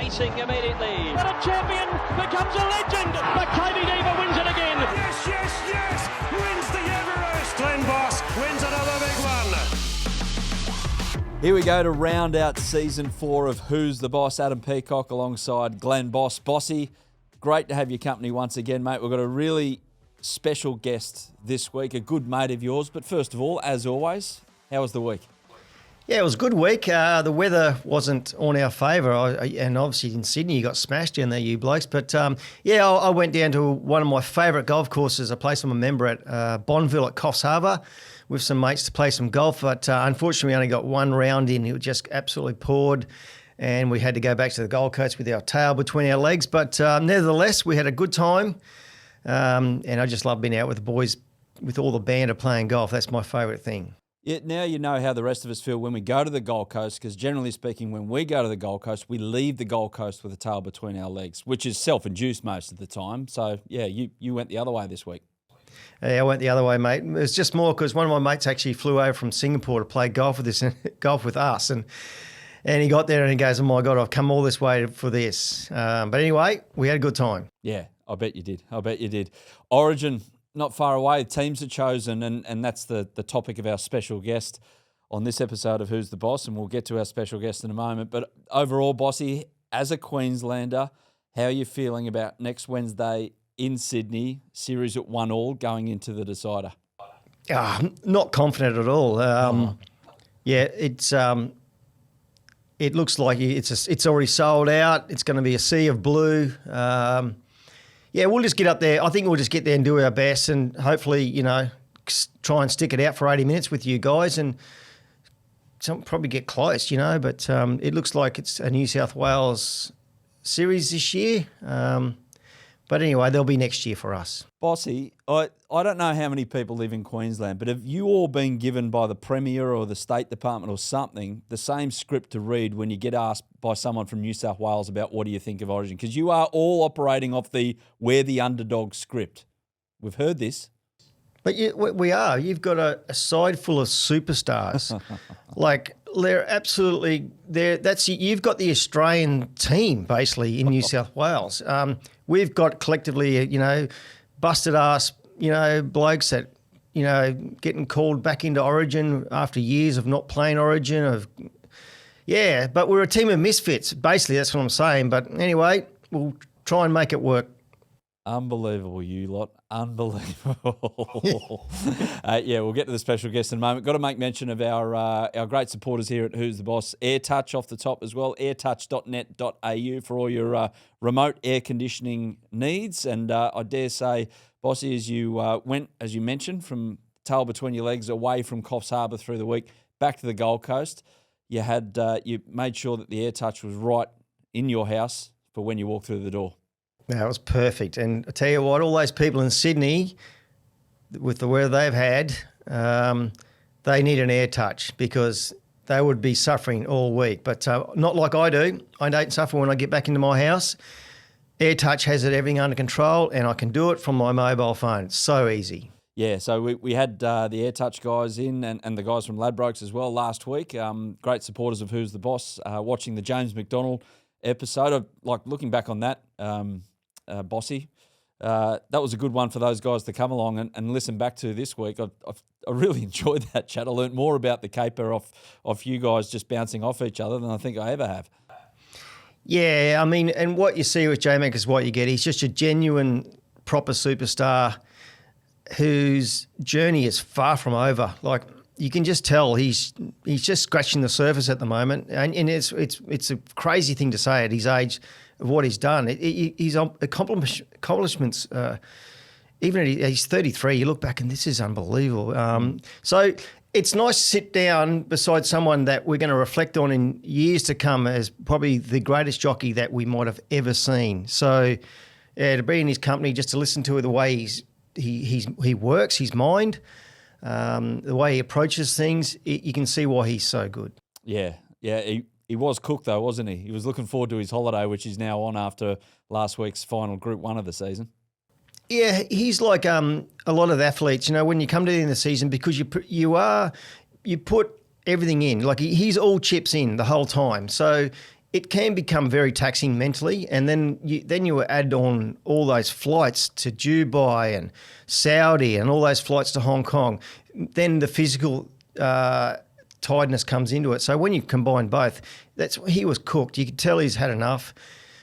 racing immediately. But a champion becomes a legend. But Kevy wins it again. Yes, yes, yes. Wins the Everest. Glen Boss wins another big one. Here we go to round out season 4 of Who's the Boss? Adam Peacock alongside Glen Boss. Bossy, great to have your company once again, mate. We've got a really special guest this week, a good mate of yours. But first of all, as always, how was the week? Yeah, it was a good week. The weather wasn't on our favour, and obviously in Sydney you got smashed down there, you blokes. But I went down to one of my favourite golf courses, a place I'm a member at, Bonneville at Coffs Harbour, with some mates to play some golf. But unfortunately, we only got one round in. It just absolutely poured, and we had to go back to the Gold Coast with our tail between our legs. But nevertheless, we had a good time, and I just love being out with the boys, with all the banter playing golf. That's my favourite thing. Yeah, now you know how the rest of us feel when we go to the Gold Coast, because generally speaking, when we go to the Gold Coast, we leave the Gold Coast with a tail between our legs, which is self-induced most of the time. So, yeah, you went the other way this week. Yeah, I went the other way, mate. It was just more because one of my mates actually flew over from Singapore to play golf with us, and he got there and he goes, "Oh my God, I've come all this way for this." But anyway, we had a good time. Yeah, I bet you did. Origin, not far away. Teams are chosen, and that's the topic of our special guest on this episode of Who's the Boss, and we'll get to our special guest in a moment. But overall, Bossy, as a Queenslander, how are you feeling about next Wednesday in Sydney, series at 1-1 going into the decider? Not confident at all. Yeah, it looks like it's already sold out. It's going to be a sea of blue. Yeah, we'll just get up there. I think we'll just get there and do our best, and hopefully, try and stick it out for 80 minutes with you guys, and probably get close, But it looks like it's a New South Wales series this year. But anyway, there'll be next year for us. Bossy, I don't know how many people live in Queensland, but have you all been given by the Premier or the State Department or something the same script to read when you get asked by someone from New South Wales about what do you think of Origin? Because you are all operating off the we're the underdog script. We've heard this. But we are. You've got a side full of superstars. Like, they're absolutely there. You've got the Australian team basically in New South Wales. We've got collectively, busted ass, blokes that, getting called back into Origin after years of not playing Origin. But we're a team of misfits. Basically, that's what I'm saying. But anyway, we'll try and make it work. Unbelievable, you lot. Unbelievable. We'll get to the special guest in a moment. Got to make mention of our great supporters here at Who's the Boss. AirTouch off the top as well, airtouch.net.au for all your remote air conditioning needs. And I dare say, Bossy, as you went, as you mentioned, from tail between your legs away from Coffs Harbour through the week, back to the Gold Coast, you made sure that the AirTouch was right in your house for when you walk through the door. That was perfect. And I tell you what, all those people in Sydney, with the weather they've had, they need an air touch because they would be suffering all week. But not like I do. I don't suffer when I get back into my house. Air touch has everything under control, and I can do it from my mobile phone. It's so easy. Yeah, so we had the AirTouch guys in and the guys from Ladbrokes as well last week. Great supporters of Who's the Boss, watching the James McDonald episode. Looking back on that, Bossy. That was a good one for those guys to come along and listen back to this week. I really enjoyed that chat. I learnt more about the caper off you guys just bouncing off each other than I think I ever have. Yeah, I mean, and what you see with J-Mac is what you get. He's just a genuine, proper superstar whose journey is far from over. Like, you can just tell he's just scratching the surface at the moment, and it's a crazy thing to say at his age of what he's done. His accomplishments, even at he's 33, you look back and this is unbelievable. So it's nice to sit down beside someone that we're going to reflect on in years to come as probably the greatest jockey that we might have ever seen. So to be in his company, just to listen to the way he works, his mind, the way he approaches things, you can see why he's so good. Yeah. He was cooked though, wasn't he? He was looking forward to his holiday, which he's now on after last week's final Group 1 of the season. Yeah, he's like a lot of athletes, when you come to the end of the season, because you put everything in. Like he's all chips in the whole time. So it can become very taxing mentally, and then you add on all those flights to Dubai and Saudi and all those flights to Hong Kong. Then the physical tiredness comes into it. So when you combine both, he was cooked. You could tell he's had enough.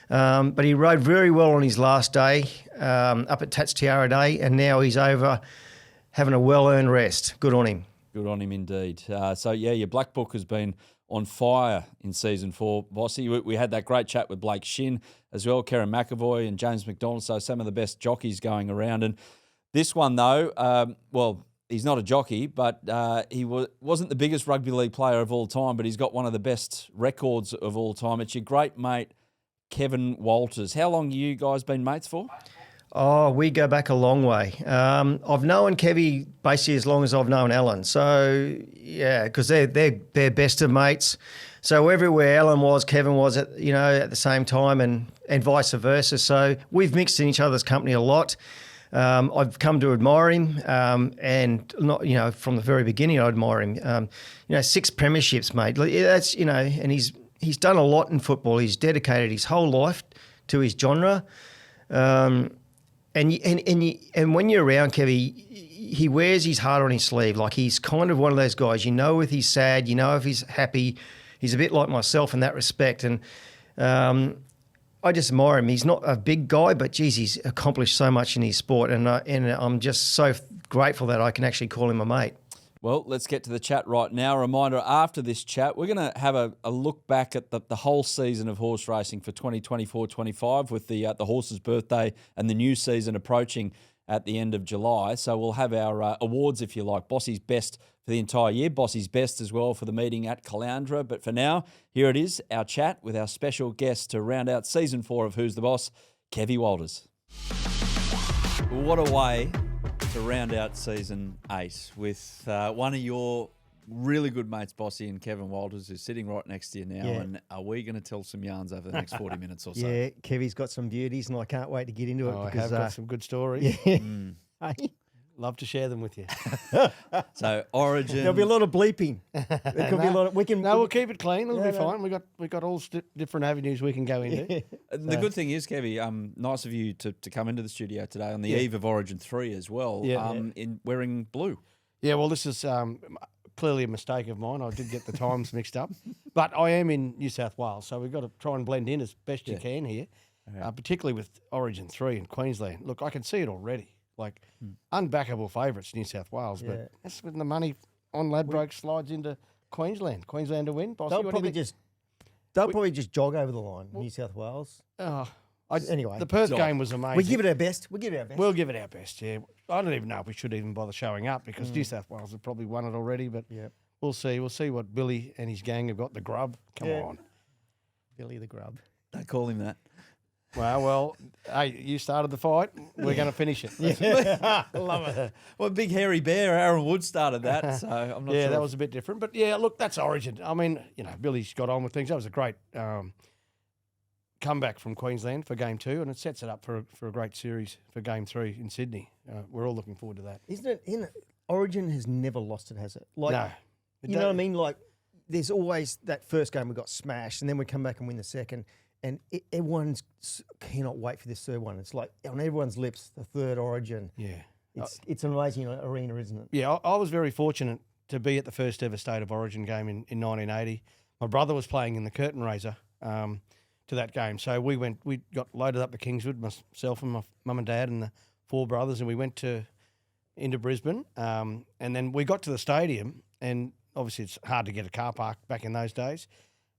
But he rode very well on his last day up at Tats Tiara Day, and now he's over having a well-earned rest. Good on him. Good on him indeed. Your Black Book has been on fire in season 4, Bossy. We had that great chat with Blake Shin as well, Kerrin McAvoy and James McDonald, so some of the best jockeys going around. And this one, though, he's not a jockey, but he wasn't the biggest rugby league player of all time, but he's got one of the best records of all time. It's your great mate, Kevin Walters. How long have you guys been mates for? Oh, we go back a long way. I've known Kevy basically as long as I've known Alan. So, yeah, because they're best of mates. So everywhere Alan was, Kevin was at the same time, and vice versa. So we've mixed in each other's company a lot. I've come to admire him, and not from the very beginning I admire him. 6 premierships, mate. That's and he's done a lot in football. He's dedicated his whole life to his genre. And when you're around Kevy, he wears his heart on his sleeve. Like, he's kind of one of those guys, if he's sad, if he's happy. He's a bit like myself in that respect. And I just admire him. He's not a big guy, but geez, he's accomplished so much in his sport. And I'm just so grateful that I can actually call him a mate. Well, let's get to the chat right now. A reminder, after this chat, we're going to have a look back at the whole season of horse racing for 2024-25 with the horse's birthday and the new season approaching at the end of July. So we'll have our awards, if you like. Bossy's best for the entire year. Bossy's best as well for the meeting at Caloundra. But for now, here it is, our chat with our special guest to round out season 4 of Who's the Boss, Kevy Walters. What a way to round out season 8 with one of your really good mates, Bossy, and Kevin Walters, who's sitting right next to you now. Yeah. And are we going to tell some yarns over the next 40 minutes or so? Yeah, Kevy's got some beauties, and I can't wait to get into it. I Because have got some good stories. Yeah. Hey, love to share them with you. So Origin. There'll be a lot of bleeping. There could be a lot of. We'll keep it clean. It'll Yeah, be no. fine. We got all different avenues we can go into. And the good thing is, Kevy, nice of you to come into the studio today on the eve of Origin 3 as well, in wearing blue. Yeah, well, this is clearly a mistake of mine. I did get the times mixed up, but I am in New South Wales, so we've got to try and blend in as best you can here, particularly with Origin 3 in Queensland. Look, I can see it already. Like, unbackable favourites, New South Wales, but that's when the money on Ladbroke slides into Queensland. Queensland to win. Bossy, They'll what do you probably think? just jog over the line, New South Wales. Anyway, the Perth game was amazing. We give it our best. We'll give it our best, yeah. I don't even know if we should even bother showing up because New South Wales have probably won it already, but we'll see. We'll see what Billy and his gang have got. The grub. Come on. Billy the Grub. Don't call him that. Well, hey, you started the fight. We're going to finish it. I love it. Well, big hairy bear, Aaron Wood started that, so I'm not sure. Yeah, that was a bit different. But, yeah, look, that's Origin. I mean, Billy's got on with things. That was a great comeback from Queensland for Game 2, and it sets it up for a great series for Game 3 in Sydney. We're all looking forward to that. Isn't it? Origin has never lost it, has it? Like, No. You know what I mean? Like, there's always that first game we got smashed, and then we come back and win the second. And everyone's cannot wait for this third one. It's like on everyone's lips, the third Origin. Yeah. It's an amazing arena, isn't it? Yeah, I was very fortunate to be at the first ever State of Origin game in 1980. My brother was playing in the curtain raiser to that game. So we got loaded up to Kingswood, myself and my mum and dad and the 4 brothers, and we went into Brisbane. And then we got to the stadium, and obviously it's hard to get a car park back in those days.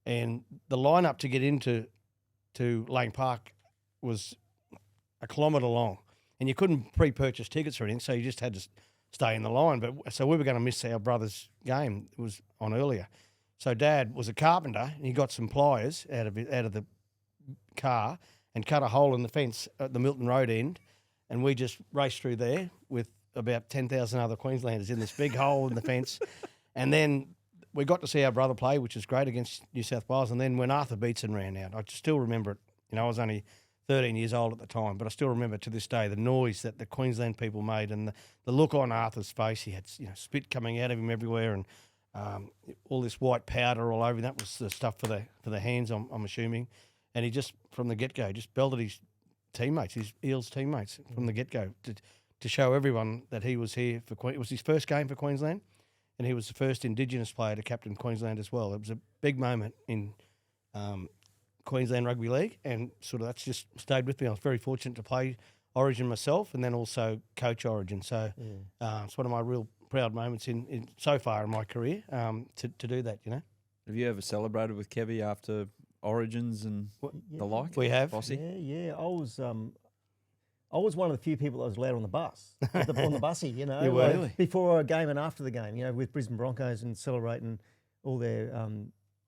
And the lineup to get into Lane Park was a kilometre long, and you couldn't pre-purchase tickets or anything, so you just had to stay in the line. So we were going to miss our brother's game. It was on earlier. So Dad was a carpenter, and he got some pliers out of the car and cut a hole in the fence at the Milton Road end, and we just raced through there with about 10,000 other Queenslanders in this big hole in the fence, and then we got to see our brother play, which is great, against New South Wales. And then when Arthur Beetson ran out, I still remember it. I was only 13 years old at the time, but I still remember to this day the noise that the Queensland people made and the look on Arthur's face. He had spit coming out of him everywhere, and all this white powder all over. That was the stuff for the hands, I'm assuming. And he just, from the get-go, just belted his teammates, his Eels teammates, from the get-go to show everyone that he was here for It was his first game for Queensland, and he was the first Indigenous player to captain Queensland as well. It was a big moment in Queensland Rugby League, and sort of that's just stayed with me. I was very fortunate to play Origin myself and then also coach Origin. So it's one of my real proud moments in so far in my career to do that, you know. Have you ever celebrated with Kevy after Origins and the like? We have. Bossy? Yeah. I was one of the few people that was allowed on the bus, on the bussy, you know. You were? like, Really? Before a game and after the game, you know, with Brisbane Broncos and celebrating all their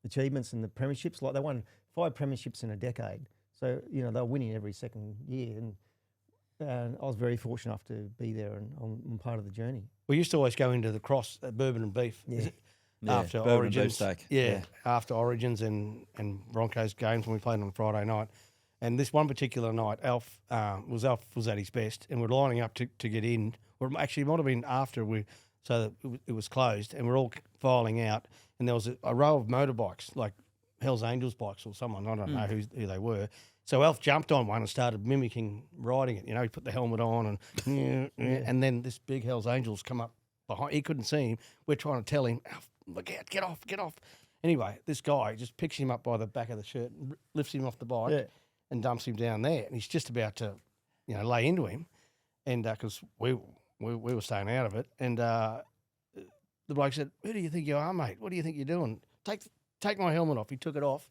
achievements and the premierships. Like they won 5 premierships in a decade. So, you know, they were winning every second year. And I was very fortunate enough to be there and on part of the journey. We used to always go into the cross at Bourbon and Beef. Yeah. Is it? Yeah, After bourbon and Origins. beefsteak. Yeah, after Origins and Broncos games when we played on Friday night. And this one particular night, Alf was at his best, and we're lining up to get in. Or actually, it might have been after so that it was closed, and we're all filing out. And there was a row of motorbikes, like Hell's Angels bikes or someone. I don't know who they were. So Alf jumped on one and started mimicking riding it. You know, he put the helmet on, and then this big Hell's Angels come up behind. He couldn't see him. We're trying to tell him, Alf, look out, get off. Anyway, this guy just picks him up by the back of the shirt, and lifts him off the bike, and dumps him down there. And he's just about to, lay into him, and because we were staying out of it. And the bloke said, "Who do you think you are, mate? What do you think you're doing? Take my helmet off." He took it off.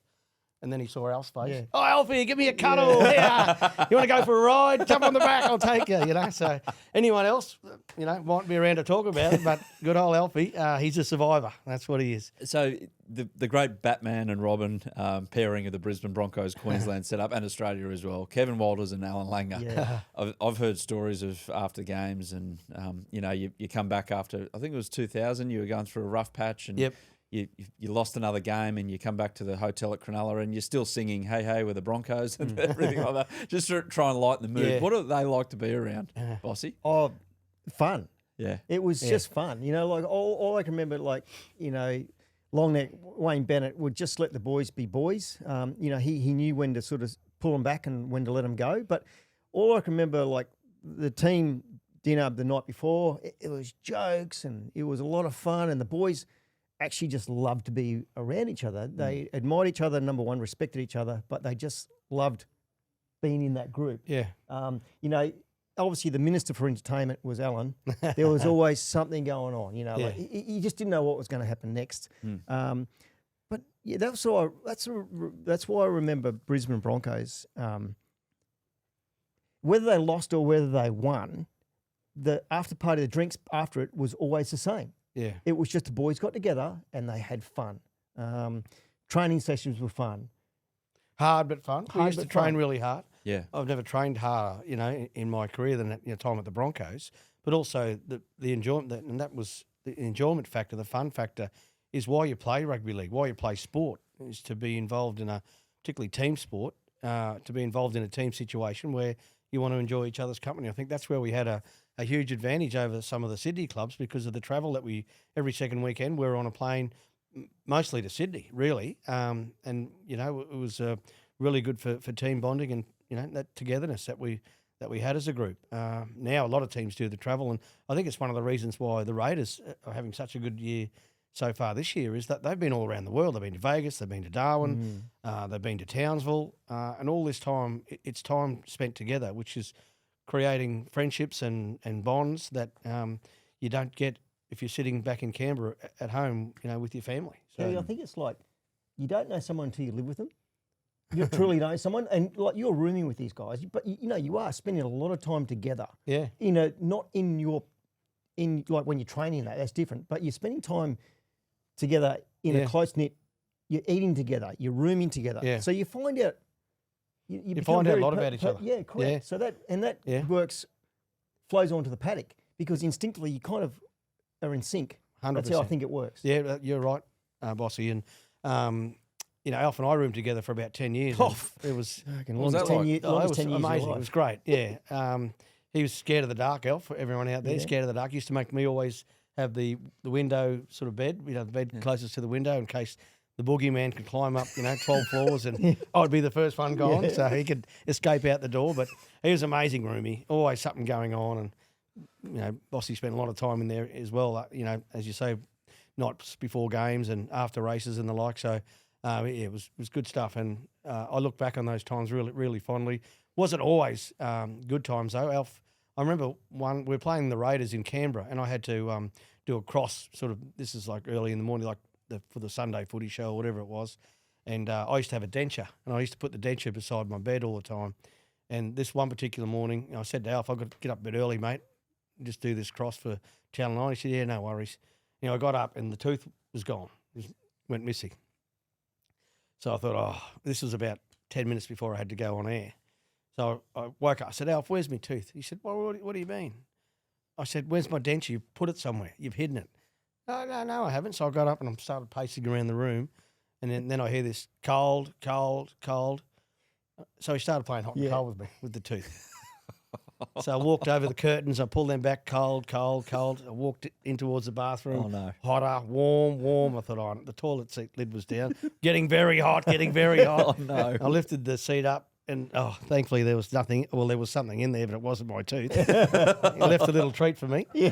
And then he saw Alf's face. Yeah. "Oh, Alfie, give me a cuddle. Yeah. You want to go for a ride? Jump on the back. I'll take you." So anyone else, might be around to talk about it, but good old Alfie, he's a survivor. That's what he is. So the great Batman and Robin pairing of the Brisbane Broncos Queensland setup and Australia as well. Kevin Walters and Alan Langer. Yeah. I've heard stories of after games and you come back after, I think it was 2000. You were going through a rough patch and. Yep. You lost another game and you come back to the hotel at Cronulla and you're still singing "Hey Hey" with the Broncos and everything like that, just to try and lighten the mood. Yeah. What are they like to be around, Bossy? Oh, fun. Yeah. It was just fun. Like all I can remember, long neck Wayne Bennet would just let the boys be boys. He knew when to sort of pull them back and when to let them go. But all I can remember, like the team dinner the night before, it was jokes and it was a lot of fun, and the boys actually just loved to be around each other. They admired each other, number one, respected each other, but they just loved being in that group. Yeah. Obviously the Minister for Entertainment was Alan. There was always something going on, like you just didn't know what was going to happen next. But yeah, that's why I remember Brisbane Broncos. Whether they lost or whether they won, the after party, the drinks after it was always the same. Yeah. It was just the boys got together and they had fun. Training sessions were fun. Hard but fun. We Hard used to but train fun. really hard. Yeah. I've never trained harder, in my career than time at the Broncos. But also the enjoyment, and that was the enjoyment factor, the fun factor, is why you play rugby league, why you play sport, is to be involved in particularly team sport, to be involved in a team situation where you want to enjoy each other's company. I think that's where we had a huge advantage over some of the Sydney clubs because of the travel that every second weekend we're on a plane, mostly to Sydney, really. And it was really good for team bonding and that togetherness that we had as a group. Now a lot of teams do the travel, and I think it's one of the reasons why the Raiders are having such a good year so far this year is that they've been all around the world. They've been to Vegas, they've been to Darwin, they've been to Townsville, and all this time it's time spent together, which is creating friendships and bonds that you don't get if you're sitting back in Canberra at home, with your family. So Yeah, I think it's like you don't know someone until you live with them. You truly know someone, and like you're rooming with these guys, but you are spending a lot of time together. Yeah. Not in like when you're training that's different, but you're spending time together in a close knit. You're eating together, you're rooming together. Yeah. So you find out. You become find out a very lot about each other. Yeah, correct. Yeah. So that Yeah. flows onto the paddock because instinctively you kind of are in sync. 100%. That's how I think it works. Yeah, you're right, Bossy. And, Alf and I roomed together for about 10 years. Oh, and it was was that like? Years, it was 10 years of amazing. life. It was great, yeah. He was scared of the dark, Alf, everyone out there, Yeah. scared of the dark. He used to make me always have the window sort of bed, the bed closest to the window in case the boogeyman could climb up, 12 floors and I'd be the first one gone so he could escape out the door. But he was amazing roomy, always something going on. And, Bossy spent a lot of time in there as well, as you say, nights before games and after races and the like. So, it was good stuff. And I look back on those times really, really fondly. Wasn't always good times, though. Alf, I remember we were playing the Raiders in Canberra and I had to do a cross sort of, this is like early in the morning, like for the Sunday footy show or whatever it was. And I used to have a denture and I used to put the denture beside my bed all the time. And this one particular morning, I said to Alf, I've got to get up a bit early, mate, just do this cross for Channel 9. He said, yeah, no worries. I got up and the tooth was gone. It went missing. So I thought, this was about 10 minutes before I had to go on air. So I woke up. I said, Alf, where's my tooth? He said, well, what do you mean? I said, where's my denture? You've put it somewhere. You've hidden it. No, I haven't. So I got up and I started pacing around the room. And then I hear this cold. So he started playing hot and cold with me, with the tooth. So I walked over the curtains. I pulled them back, cold. I walked in towards the bathroom. Oh, no. Hotter, warm. I thought, the toilet seat lid was down. Getting very hot. Oh, no. I lifted the seat up. And, thankfully there was nothing. Well, there was something in there, but it wasn't my tooth. He left a little treat for me. Yeah.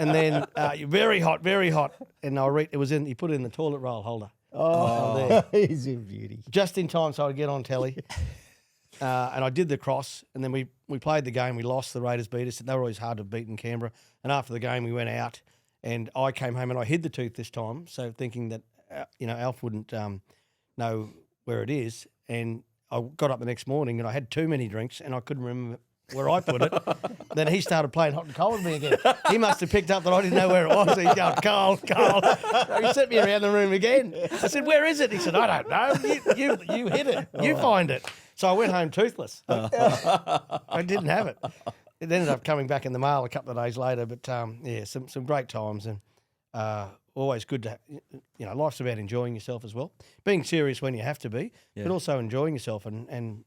And then very hot. And it was he put it in the toilet roll holder. Oh, he's a beauty. Just in time so I'd get on telly. And I did the cross, and then we played the game. We lost. The Raiders beat us. They were always hard to beat in Canberra. And after the game, we went out, and I came home and I hid the tooth this time, so thinking that Alf wouldn't know where it is. And I got up the next morning and I had too many drinks and I couldn't remember where I put it. Then he started playing hot and cold with me again. He must have picked up that I didn't know where it was. He's going, cold. So he sent me around the room again. I said, where is it? He said, I don't know. You hit it. You find it. So I went home toothless. I didn't have it. It ended up coming back in the mail a couple of days later. But, some great times and always good to, life's about enjoying yourself as well. Being serious when you have to be, but also enjoying yourself and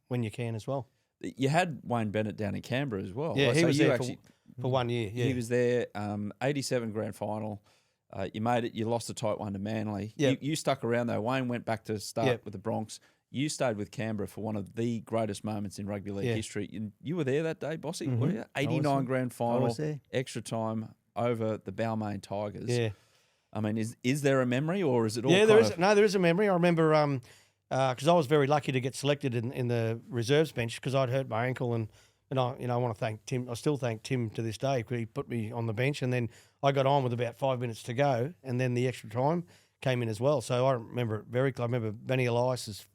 when you can as well. You had Wayne Bennet down in Canberra as well. Yeah, right? he So was you there actually, for 1 year. Yeah. He was there, 87 grand final. You made it. You lost a tight one to Manly. Yep. You stuck around though. Wayne went back to start Yep. with the Bronx. You stayed with Canberra for one of the greatest moments in rugby league history. You were there that day, Bossy, were you? 89 grand final, extra time over the Balmain Tigers. Yeah. I mean, is there a memory or is it all there is a memory. I remember because I was very lucky to get selected in the reserves bench because I'd hurt my ankle and I want to thank Tim. I still thank Tim to this day because he put me on the bench and then I got on with about 5 minutes to go and then the extra time came in as well. So I remember it very clearly. I remember Benny Elias's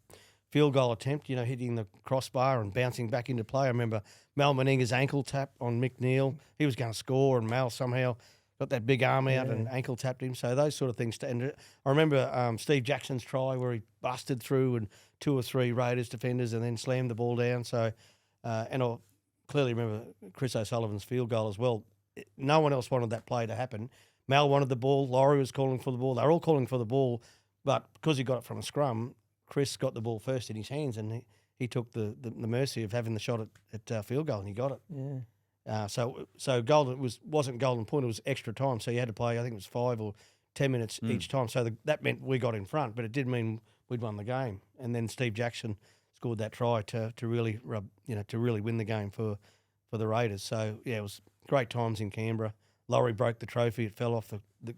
field goal attempt, hitting the crossbar and bouncing back into play. I remember Mal Meninga's ankle tap on Mick Neal. He was going to score and Mal somehow got that big arm out and ankle tapped him. So those sort of things. And I remember Steve Jackson's try where he busted through and 2 or 3 Raiders defenders and then slammed the ball down. So, and I clearly remember Chris O'Sullivan's field goal as well. No one else wanted that play to happen. Mal wanted the ball. Laurie was calling for the ball. They were all calling for the ball. But because he got it from a scrum, Chris got the ball first in his hands and he took the mercy of having the shot at field goal and he got it. Yeah. So golden wasn't golden point, it was extra time. So you had to play, I think it was 5 or 10 minutes each time. So that meant we got in front, but it did mean we'd won the game. And then Steve Jackson scored that try to really win the game for the Raiders. So yeah, it was great times in Canberra. Laurie broke the trophy, it fell off the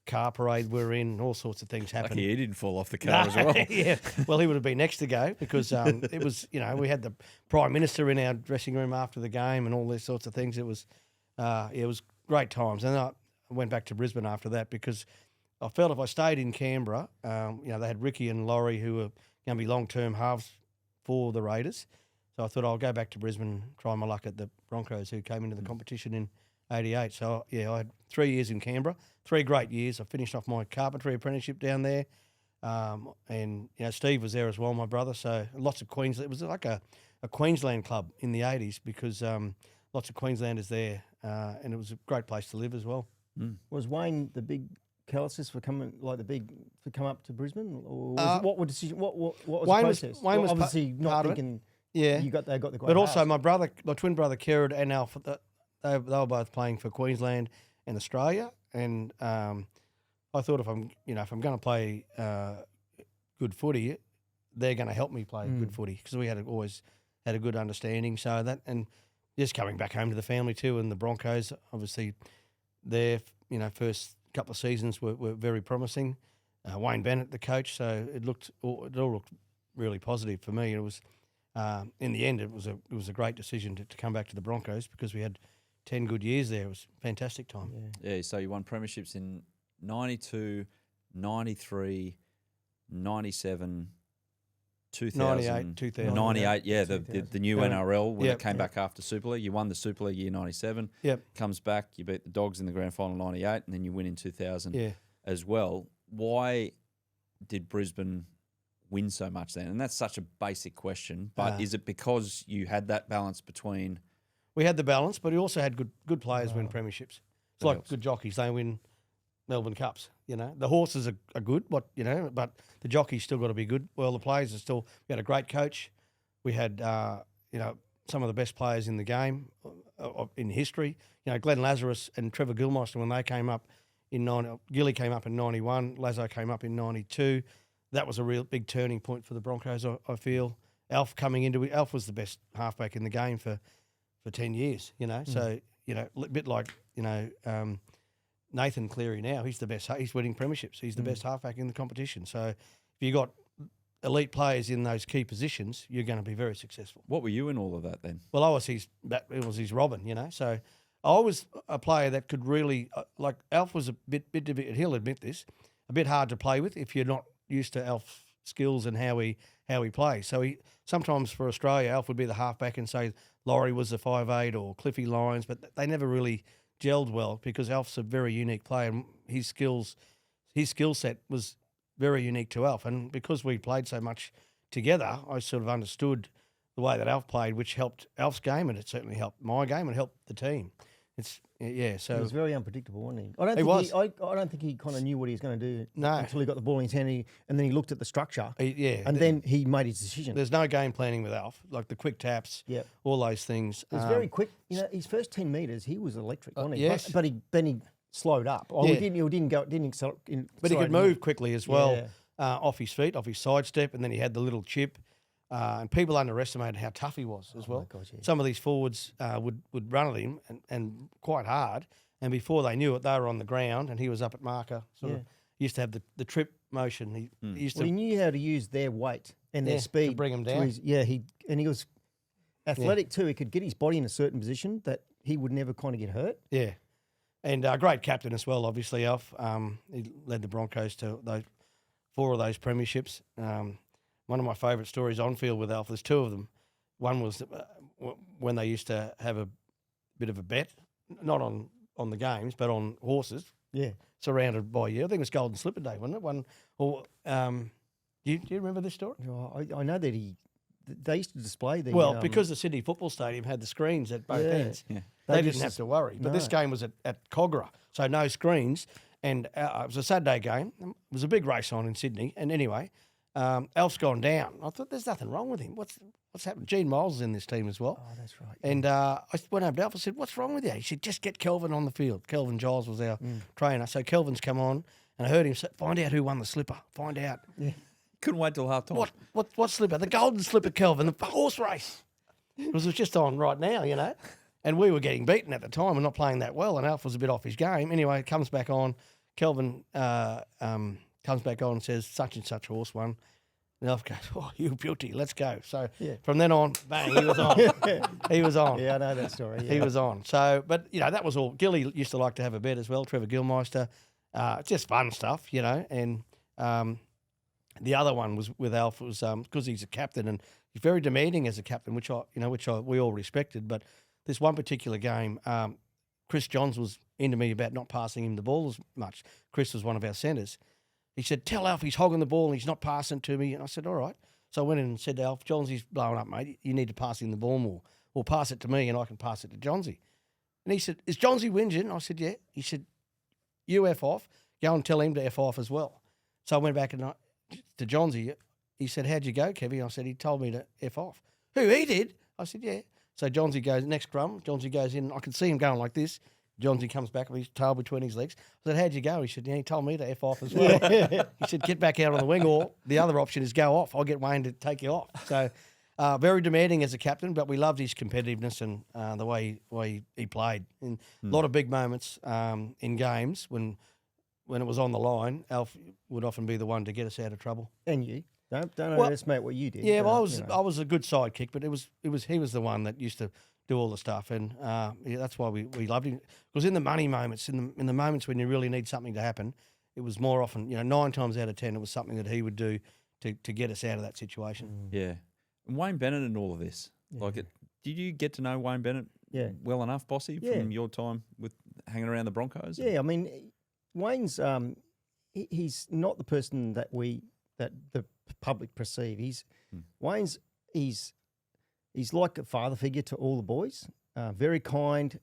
car parade we're in, and all sorts of things happened. Lucky he didn't fall off the car as well. Yeah, well, he would have been next to go because it was, we had the Prime Minister in our dressing room after the game and all these sorts of things. It was, it was great times. And I went back to Brisbane after that because I felt if I stayed in Canberra, they had Ricky and Laurie who were going to be long-term halves for the Raiders. So I thought I'll go back to Brisbane, try my luck at the Broncos who came into the competition in 88. So, yeah, I had 3 years in Canberra, 3 great years. I finished off my carpentry apprenticeship down there. And, Steve was there as well, my brother. So lots of Queensland. It was like a Queensland club in the 80s because lots of Queenslanders there. And it was a great place to live as well. Was Wayne the big catalyst for coming up to Brisbane, or was what was Wayne the was- process? Wayne was obviously not part of it. thinking. Yeah. they got the great But also halves. my twin brother Kerrod and Alfie, they were both playing for Queensland. and Australia. And I thought if I'm going to play good footy, they're going to help me play good footy because we always had a good understanding. So that, and just coming back home to the family too, and the Broncos, obviously, their first couple of seasons were very promising. Wayne Bennet, the coach, so it all looked really positive for me. It was in the end, it was a great decision to come back to the Broncos because we had 10 good years there. It was a fantastic time. Yeah, so you won premierships in 92, 93, 97, 2000, 98, 2000. 98, yeah, the new NRL when it came Yep. back after Super League. You won the Super League year 97. Yep. Comes back, you beat the Dogs in the grand final 98, and then you win in 2000 as well. Why did Brisbane win so much then? And that's such a basic question, but is it because you had that balance between... We had the balance, but we also had good players win premierships. It's like helps. good jockeys; they win Melbourne Cups. The horses are good, but the jockeys still got to be good. Well, the players are still. We had a great coach. We had some of the best players in the game in history. Glen Lazarus and Trevor Gilmeister when they came up Gilly came up in 91. Lazo came up in 92. That was a real big turning point for the Broncos. I feel Alf coming into it. Alf was the best halfback in the game for 10 years, So, a bit like, Nathan Cleary now, he's the best. He's winning premierships. He's the best halfback in the competition. So if you got elite players in those key positions, you're going to be very successful. What were you in all of that then? Well, it was his Robin, So I was a player that could really, like Alf was a bit, he'll admit this, a bit hard to play with if you're not used to Alf's skills and how he plays. So sometimes for Australia, Alf would be the halfback and say Laurie was the 5'8" or Cliffy Lyons, but they never really gelled well because Alf's a very unique player and his skill set was very unique to Alf. And because we played so much together, I sort of understood the way that Alf played, which helped Alf's game and it certainly helped my game and helped the team. So He was very unpredictable, wasn't he? I don't think he kind of knew what he was going to do until he got the ball in his hand, and then he looked at the structure. Then he made his decision. There's no game planning with Alf, like the quick taps, all those things. It was very quick. His first 10 metres, he was electric, wasn't he? Yes. But then he slowed up. He didn't accelerate. But he could move quickly as well, off his feet, off his sidestep, and then he had the little chip. And people underestimated how tough he was as well. God, yeah. Some of these forwards would run at him and quite hard, and before they knew it, they were on the ground, and he was up at marker. He used to have the trip motion. He used to. He knew how to use their weight and their speed to bring them down. He was athletic too. He could get his body in a certain position that he would never kind of get hurt. Yeah, and a great captain as well. Obviously, Alf. He led the Broncos to 4 of those premierships. One of my favourite stories on field with Alf, there's 2 of them. One was when they used to have a bit of a bet, not on the games, but on horses. Yeah. Surrounded by I think it was Golden Slipper Day, wasn't it? Do you remember this story? I know that they used to display the... Well, because the Sydney Football Stadium had the screens at both ends, they didn't have to worry. But this game was at Cogra, so no screens. And it was a Saturday game. It was a big race on in Sydney. And anyway... Alf's gone down. I thought there's nothing wrong with him. What's happened? Gene Miles is in this team as well. Oh, that's right. And I went over to Alf and said, "What's wrong with you?" He said, "Just get Kelvin on the field." Kelvin Giles was our trainer. So Kelvin's come on, and I heard him say, "Find out who won the slipper. Find out." Yeah. Couldn't wait till half time. What slipper? The golden slipper, Kelvin. The horse race. It was just on right now, And we were getting beaten at the time and not playing that well, and Alf was a bit off his game. Anyway, comes back on. Kelvin comes back on and says, "Such and such horse won." And Alf goes, "Oh, you beauty, let's go." So from then on, bang, he was on. He was on. Yeah, I know that story. Yeah. He was on. So, but, that was all. Gilly used to like to have a bet as well, Trevor Gilmeister. Just fun stuff, And the other one was with Alf was because he's a captain and he's very demanding as a captain, which we all respected. But this one particular game, Chris Johns was into me about not passing him the ball as much. Chris was one of our centres. He said, "Tell Alf he's hogging the ball and he's not passing to me." And I said, "All right." So I went in and said to Alf, "Johnsie's blowing up, mate. You need to pass him the ball more. Or pass it to me and I can pass it to Johnsy." And he said, "Is Johnsy whinging?" I said, "Yeah." He said, "You F off. Go and tell him to F off as well." So I went back to Johnsy. He said, "How'd you go, Kevy?" I said, "He told me to F off." "Who, he did?" I said, "Yeah." So Johnsy goes, next scrum, Johnsy goes in. I can see him going like this. Johnsy comes back with his tail between his legs. I said, how'd you go? He said, yeah, he told me to F off as well. He said, get back out on the wing, or the other option is go off. I'll get Wayne to take you off. So very demanding as a captain, but we loved his competitiveness and the way he played. In a lot of big moments in games when it was on the line, Alfie would often be the one to get us out of trouble. And you. Don't underestimate what you did. Yeah, well, I was a good sidekick, but he was the one that used to do all the stuff, and that's why we loved him. Because in the money moments, in the moments when you really need something to happen, it was more often, 9 times out of 10, it was something that he would do to get us out of that situation. Yeah. And Wayne Bennet and all of this. Yeah. Did you get to know Wayne Bennet well enough, Bossy, from your time with hanging around the Broncos? Yeah, I mean, Wayne's he's not the person that the public perceive. Wayne's like a father figure to all the boys. Very kind,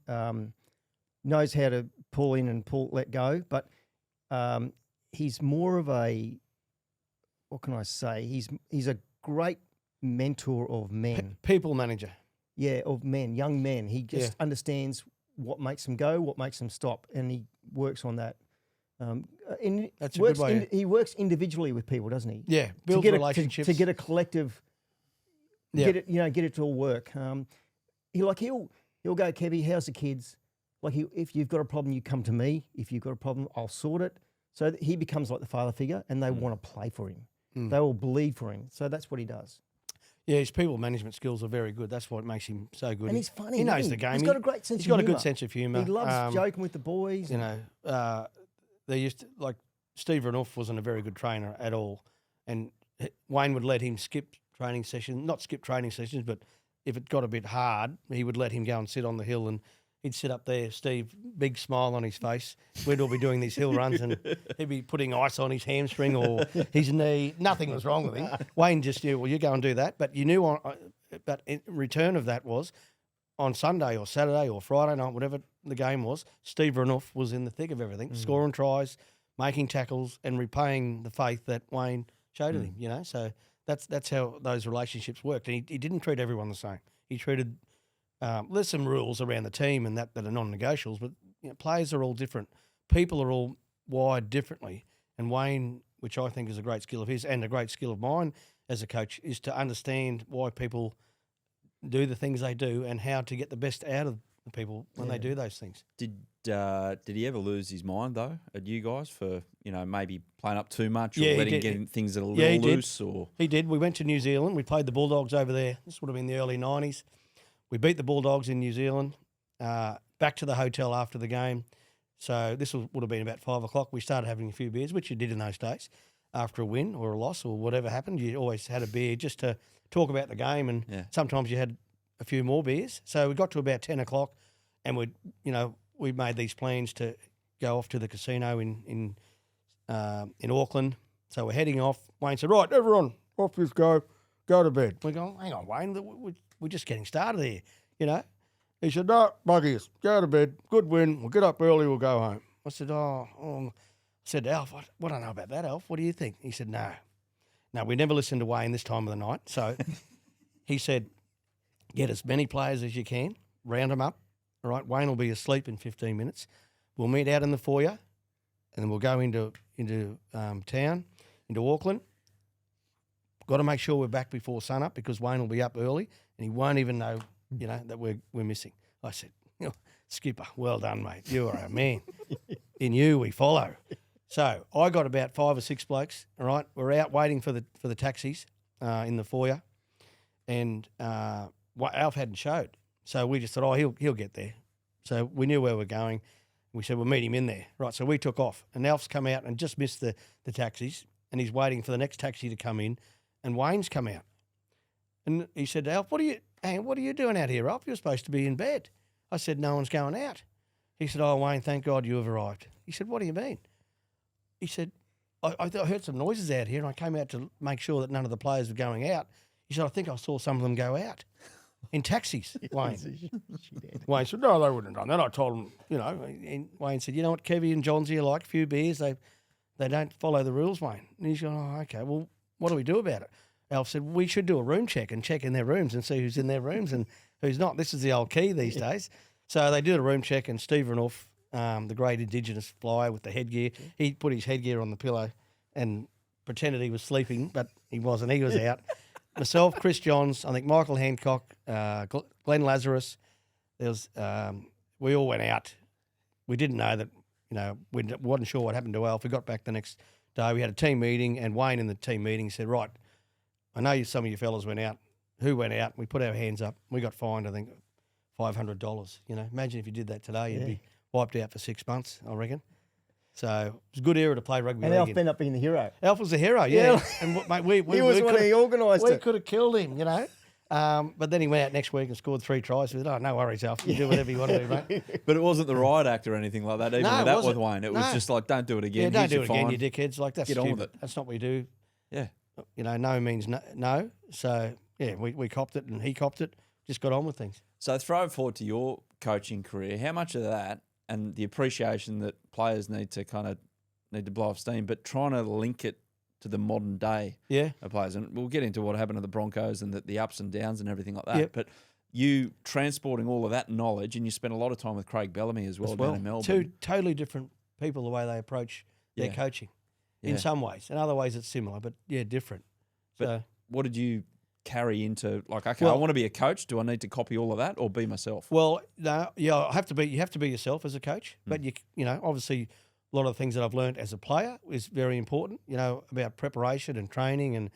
knows how to pull in and let go. But he's more of a, what can I say? He's a great mentor of men. People manager. Yeah, of men, young men. He just understands what makes them go, what makes them stop, and he works on that. That's a good way. He works individually with people, doesn't he? Yeah, build relationships to get a collective. Yeah. Get it to all work. He'll go, Kevy, how's the kids? If you've got a problem, you come to me. If you've got a problem, I'll sort it. So he becomes like the father figure, and they want to play for him. They will bleed for him. So that's what he does. Yeah, his people management skills are very good. That's what makes him so good. And he's funny. He knows the game. He's got a great sense of humour. humour. He's got a good sense of humour. He loves joking with the boys. They used to, Steve Raudonikis wasn't a very good trainer at all. And Wayne would let him skip training sessions, not skip training sessions, but if it got a bit hard, he would let him go and sit on the hill, and he'd sit up there, Steve, big smile on his face. We'd all be doing these hill runs, and he'd be putting ice on his hamstring or his knee. Nothing was wrong with him. Wayne just knew, well, you go and do that. But you knew, but in return of that was, on Sunday or Saturday or Friday night, whatever the game was, Steve Raudonikis was in the thick of everything, scoring tries, making tackles, and repaying the faith that Wayne showed him, So that's how those relationships worked. And he didn't treat everyone the same. He treated, there's some rules around the team and that are non-negotiables, but players are all different. People are all wired differently. And Wayne, which I think is a great skill of his and a great skill of mine as a coach, is to understand why people do the things they do and how to get the best out of the people when they do those things. Did he ever lose his mind though at you guys for maybe playing up too much or getting things that are a little loose? Or he did. We went to New Zealand. We played the Bulldogs over there. This would have been the early 90s. We beat the Bulldogs in New Zealand. Back to the hotel after the game. So this would have been about 5 o'clock. We started having a few beers, which you did in those days. After a win or a loss or whatever happened, you always had a beer just to talk about the game, and sometimes you had a few more beers. So we got to about 10 o'clock, and we made these plans to go off to the casino in Auckland. So we're heading off. Wayne said, right, everyone, off you go to bed. We go, hang on, Wayne, we're just getting started here, He said, no, buggies, go to bed, good win, we'll get up early, we'll go home. I said, I said, Alf, I don't know about that, Alf, what do you think? He said, no, we never listen to Wayne this time of the night. So he said, get as many players as you can, round them up. All right, Wayne will be asleep in 15 minutes. We'll meet out in the foyer, and then we'll go into town, into Auckland. Got to make sure we're back before sunup because Wayne will be up early, and he won't even know, that we're missing. I said, Skipper, well done, mate. You are a man. In you we follow. So I got about 5 or 6 blokes. All right, we're out waiting for the taxis in the foyer, and Alf hadn't showed. So we just thought, he'll get there. So we knew where we're going. We said, we'll meet him in there. Right, so we took off. And Alf's come out and just missed the taxis, and he's waiting for the next taxi to come in, and Wayne's come out. And he said, Alf, what are you doing out here, Alf? You're supposed to be in bed. I said, no one's going out. He said, oh, Wayne, thank God you have arrived. He said, what do you mean? He said, I heard some noises out here, and I came out to make sure that none of the players were going out. He said, I think I saw some of them go out. In taxis, Wayne. Wayne said, no, they wouldn't have done that. I told them, and Wayne said, you know what, Kevy and Johnsy are like, a few beers, they don't follow the rules, Wayne. And he's going, oh, okay, well, what do we do about it? Alf said, we should do a room check and check in their rooms and see who's in their rooms and who's not. This is the old key these days. So they did a room check, and Steve Renouf, the great Indigenous flyer with the headgear, he put his headgear on the pillow and pretended he was sleeping, but he wasn't. He was out. Myself, Chris Johns, I think Michael Hancock, Glen Lazarus. There was we all went out. We didn't know that, we wasn't sure what happened to Alf. We got back the next day. We had a team meeting, and Wayne in the team meeting said, right, I know some of you fellas went out. Who went out? We put our hands up. We got fined, I think, $500. Imagine if you did that today, you'd be wiped out for 6 months, I reckon. So it was a good era to play rugby And league. Alf ended up being the hero. Alf was the hero, yeah. And mate, we He was one, he organised We it. could have killed him, But then he went out next week and scored 3 tries. We said, oh, no worries, Alf. You do whatever you want to do, mate. But it wasn't the riot act or anything like that, even No, with it that wasn't. with Wayne. It was No. just like, don't do it again. Yeah, don't Here's do your it again, fine. you dickheads. Like, that's Get on stupid. with it. That's not what we do. Yeah. No means no. So, yeah, we copped it and he copped it. Just got on with things. So throw forward to your coaching career. How much of that and the appreciation that players need to blow off steam, but trying to link it to the modern day of players. And we'll get into what happened to the Broncos and the ups and downs and everything like that. Yep. But you transporting all of that knowledge, and you spent a lot of time with Craig Bellamy as well down in Melbourne. Two totally different people, the way they approach their coaching in some ways. In other ways, it's similar, but, different. But what did you carry into, like, okay, I want to be a coach. Do I need to copy all of that or be myself? Well, no, you have to be yourself as a coach. But, obviously a lot of the things that I've learned as a player is very important, about preparation and training and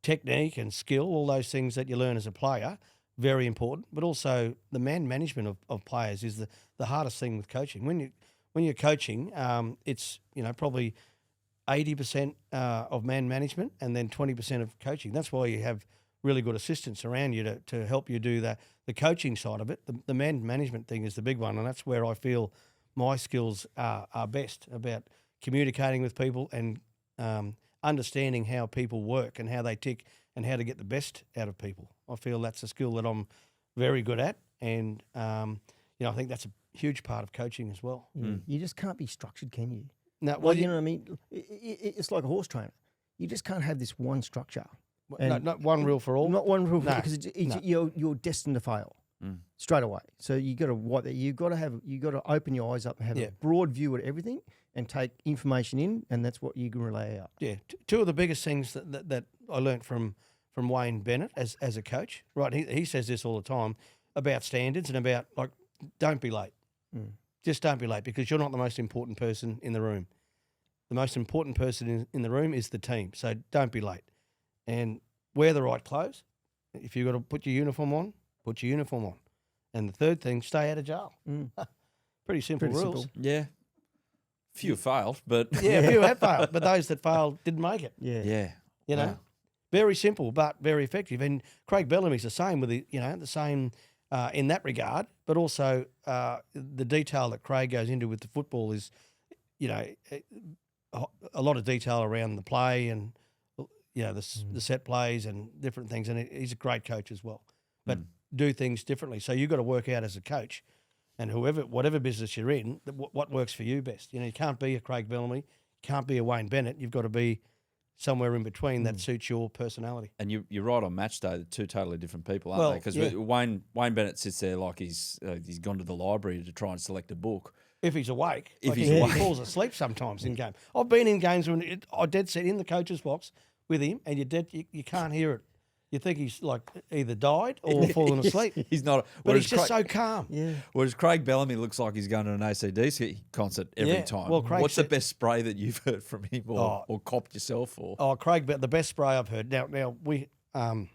technique and skill, all those things that you learn as a player, very important. But also the man management of players is the hardest thing with coaching. When you're coaching, it's, probably 80% of man management and then 20% of coaching. That's why you have really good assistants around you to help you do the coaching side of it. The man management thing is the big one, and that's where I feel my skills are best, about communicating with people and understanding how people work and how they tick and how to get the best out of people. I feel that's a skill that I'm very good at, and I think that's a huge part of coaching as well. You just can't be structured, can you? No, Well, you know what I mean? It's like a horse trainer. You just can't have this one structure. not one rule for all. Not one rule, No, because you're destined to fail straight away. So you got to wipe that. You got to open your eyes up and have a broad view at everything and take information in, and that's what you can relay out. Yeah, two of the biggest things that I learnt from Wayne Bennet as a coach. Right, he says this all the time about standards and about, like, don't be late. Just don't be late, because you're not the most important person in the room. The most important person in the room is the team. So don't be late. And wear the right clothes. If you've got to put your uniform on, put your uniform on. And the third thing, stay out of jail. Pretty simple rules. Yeah. Few failed, but... Yeah, a few have failed, but those that failed didn't make it. Yeah. Wow. Very simple, but very effective. And Craig Bellamy's the same with the same in that regard, but also the detail that Craig goes into with the football is, a lot of detail around the play and, the set plays and different things. And he's a great coach as well, but do things differently. So you've got to work out as a coach, and whatever business you're in, what works for you best. You can't be a Craig Bellamy, you can't be a Wayne Bennet. You've got to be somewhere in between that suits your personality. And you're right on match day. They're two totally different people, aren't they? Because Wayne Bennet sits there like he's gone to the library to try and select a book. If he's awake. He falls asleep sometimes in game. I've been in games when I dead set in the coach's box with him, and you can't hear it. You think he's like either died or fallen asleep. He's not. But he's just so calm. Yeah. Whereas Craig Bellamy looks like he's going to an AC/DC concert every time. Well, what's the best spray that you've heard from him or copped yourself? Or Craig, the best spray I've heard. Now we Sissa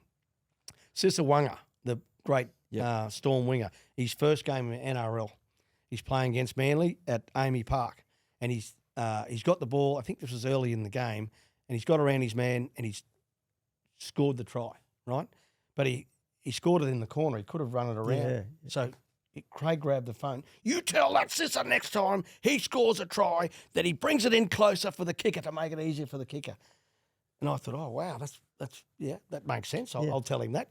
Wanga, the great Storm winger, his first game in NRL, he's playing against Manly at Amy Park, and he's got the ball. I think this was early in the game, and he's got around his man and he's scored the try, right? But he scored it in the corner. He could have run it around. Yeah. So Craig grabbed the phone. You tell that Sissa next time he scores a try that he brings it in closer for the kicker to make it easier for the kicker. And I thought, oh, wow, that makes sense. I'll tell him that,